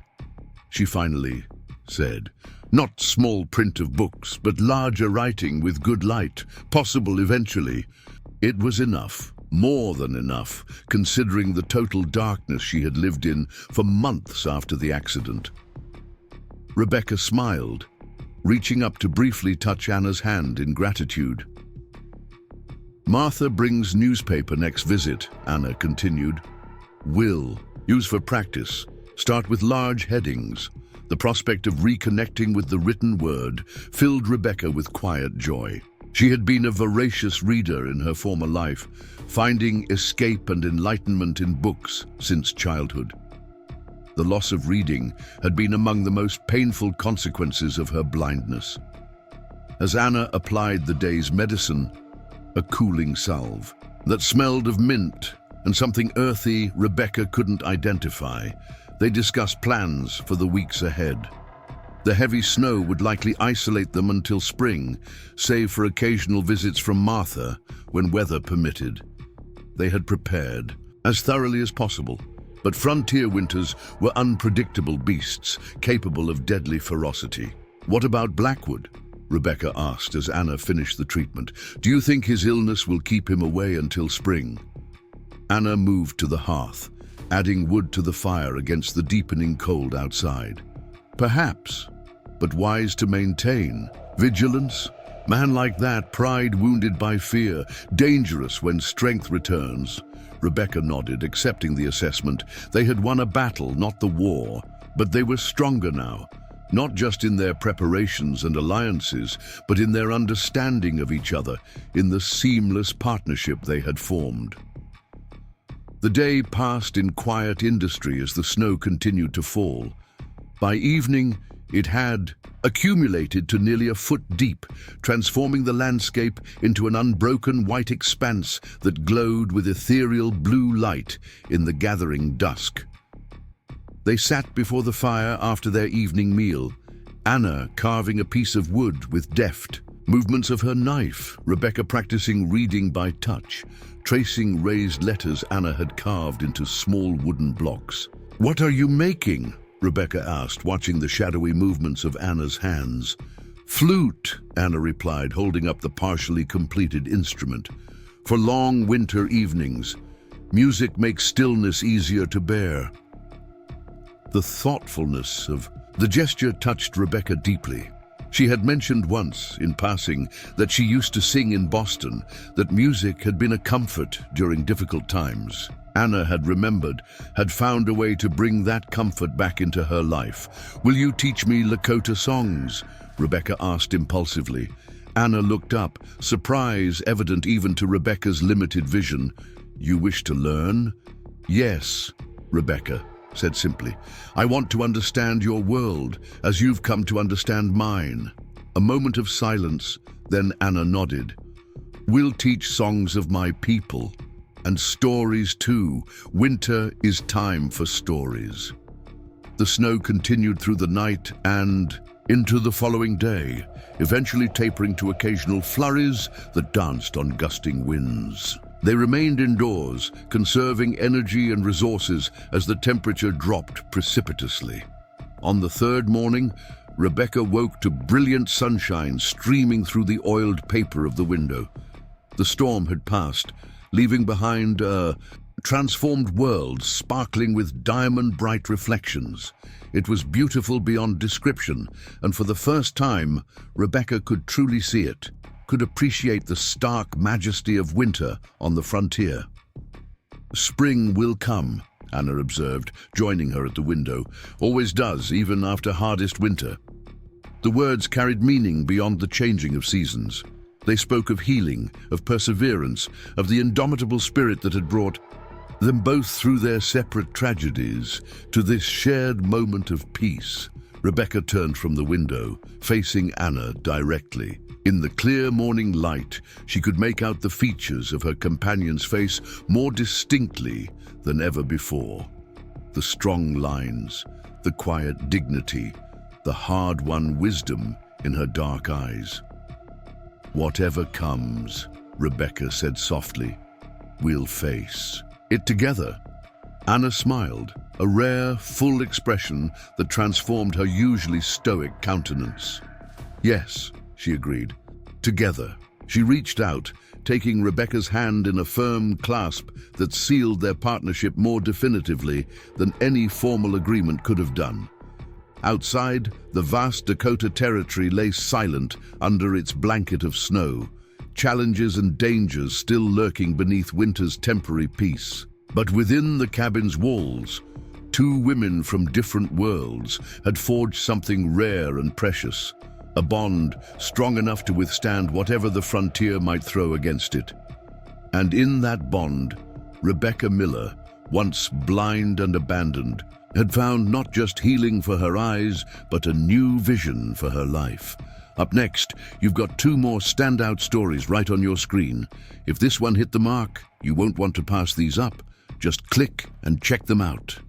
she finally said. "Not small print of books, but larger writing with good light, possible eventually." It was enough, more than enough, considering the total darkness she had lived in for months after the accident. Rebecca smiled, reaching up to briefly touch Anna's hand in gratitude. "Martha brings newspaper next visit," Anna continued. "Will. Use for practice. Start with large headings." The prospect of reconnecting with the written word filled Rebecca with quiet joy. She had been a voracious reader in her former life, finding escape and enlightenment in books since childhood. The loss of reading had been among the most painful consequences of her blindness. As Anna applied the day's medicine, a cooling salve that smelled of mint and something earthy Rebecca couldn't identify, they discussed plans for the weeks ahead. The heavy snow would likely isolate them until spring, save for occasional visits from Martha when weather permitted. They had prepared as thoroughly as possible, but frontier winters were unpredictable beasts, capable of deadly ferocity. "What about Blackwood?" Rebecca asked as Anna finished the treatment. "Do you think his illness will keep him away until spring?" Anna moved to the hearth, adding wood to the fire against the deepening cold outside. Perhaps, but wise to maintain. Vigilance? Man like that, pride wounded by fear, dangerous when strength returns. Rebecca nodded, accepting the assessment. They had won a battle, not the war, but they were stronger now. Not just in their preparations and alliances, but in their understanding of each other, in the seamless partnership they had formed. The day passed in quiet industry as the snow continued to fall. By evening, it had accumulated to nearly a foot deep, transforming the landscape into an unbroken white expanse that glowed with ethereal blue light in the gathering dusk. They sat before the fire after their evening meal, Anna carving a piece of wood with deft movements of her knife, Rebecca practicing reading by touch, tracing raised letters Anna had carved into small wooden blocks. "What are you making?" Rebecca asked, watching the shadowy movements of Anna's hands. "Flute," Anna replied, holding up the partially completed instrument. "For long winter evenings, music makes stillness easier to bear." The thoughtfulness of the gesture touched Rebecca deeply. She had mentioned once, in passing, that she used to sing in Boston, that music had been a comfort during difficult times. Anna had remembered, had found a way to bring that comfort back into her life. "Will you teach me Lakota songs?" Rebecca asked impulsively. Anna looked up, surprise evident even to Rebecca's limited vision. "You wish to learn?" "Yes," Rebecca said simply. "I want to understand your world as you've come to understand mine." A moment of silence, then Anna nodded. "We'll teach songs of my people, and stories too. Winter is time for stories." The snow continued through the night and into the following day, eventually tapering to occasional flurries that danced on gusting winds. They remained indoors, conserving energy and resources as the temperature dropped precipitously. On the third morning, Rebecca woke to brilliant sunshine streaming through the oiled paper of the window. The storm had passed, leaving behind a transformed world sparkling with diamond-bright reflections. It was beautiful beyond description, and for the first time, Rebecca could truly see it, could appreciate the stark majesty of winter on the frontier. "Spring will come," Anna observed, joining her at the window. "Always does, even after hardest winter." The words carried meaning beyond the changing of seasons. They spoke of healing, of perseverance, of the indomitable spirit that had brought them both through their separate tragedies to this shared moment of peace. Rebecca turned from the window, facing Anna directly. In the clear morning light, she could make out the features of her companion's face more distinctly than ever before. The strong lines, the quiet dignity, the hard-won wisdom in her dark eyes. "Whatever comes," Rebecca said softly, "we'll face it together." Anna smiled, a rare, full expression that transformed her usually stoic countenance. "Yes," she agreed. "Together." She reached out, taking Rebecca's hand in a firm clasp that sealed their partnership more definitively than any formal agreement could have done. Outside, the vast Dakota Territory lay silent under its blanket of snow, challenges and dangers still lurking beneath winter's temporary peace. But within the cabin's walls, two women from different worlds had forged something rare and precious, a bond strong enough to withstand whatever the frontier might throw against it. And in that bond, Rebecca Miller, once blind and abandoned, had found not just healing for her eyes, but a new vision for her life. Up next, you've got two more standout stories right on your screen. If this one hit the mark, you won't want to pass these up. Just click and check them out.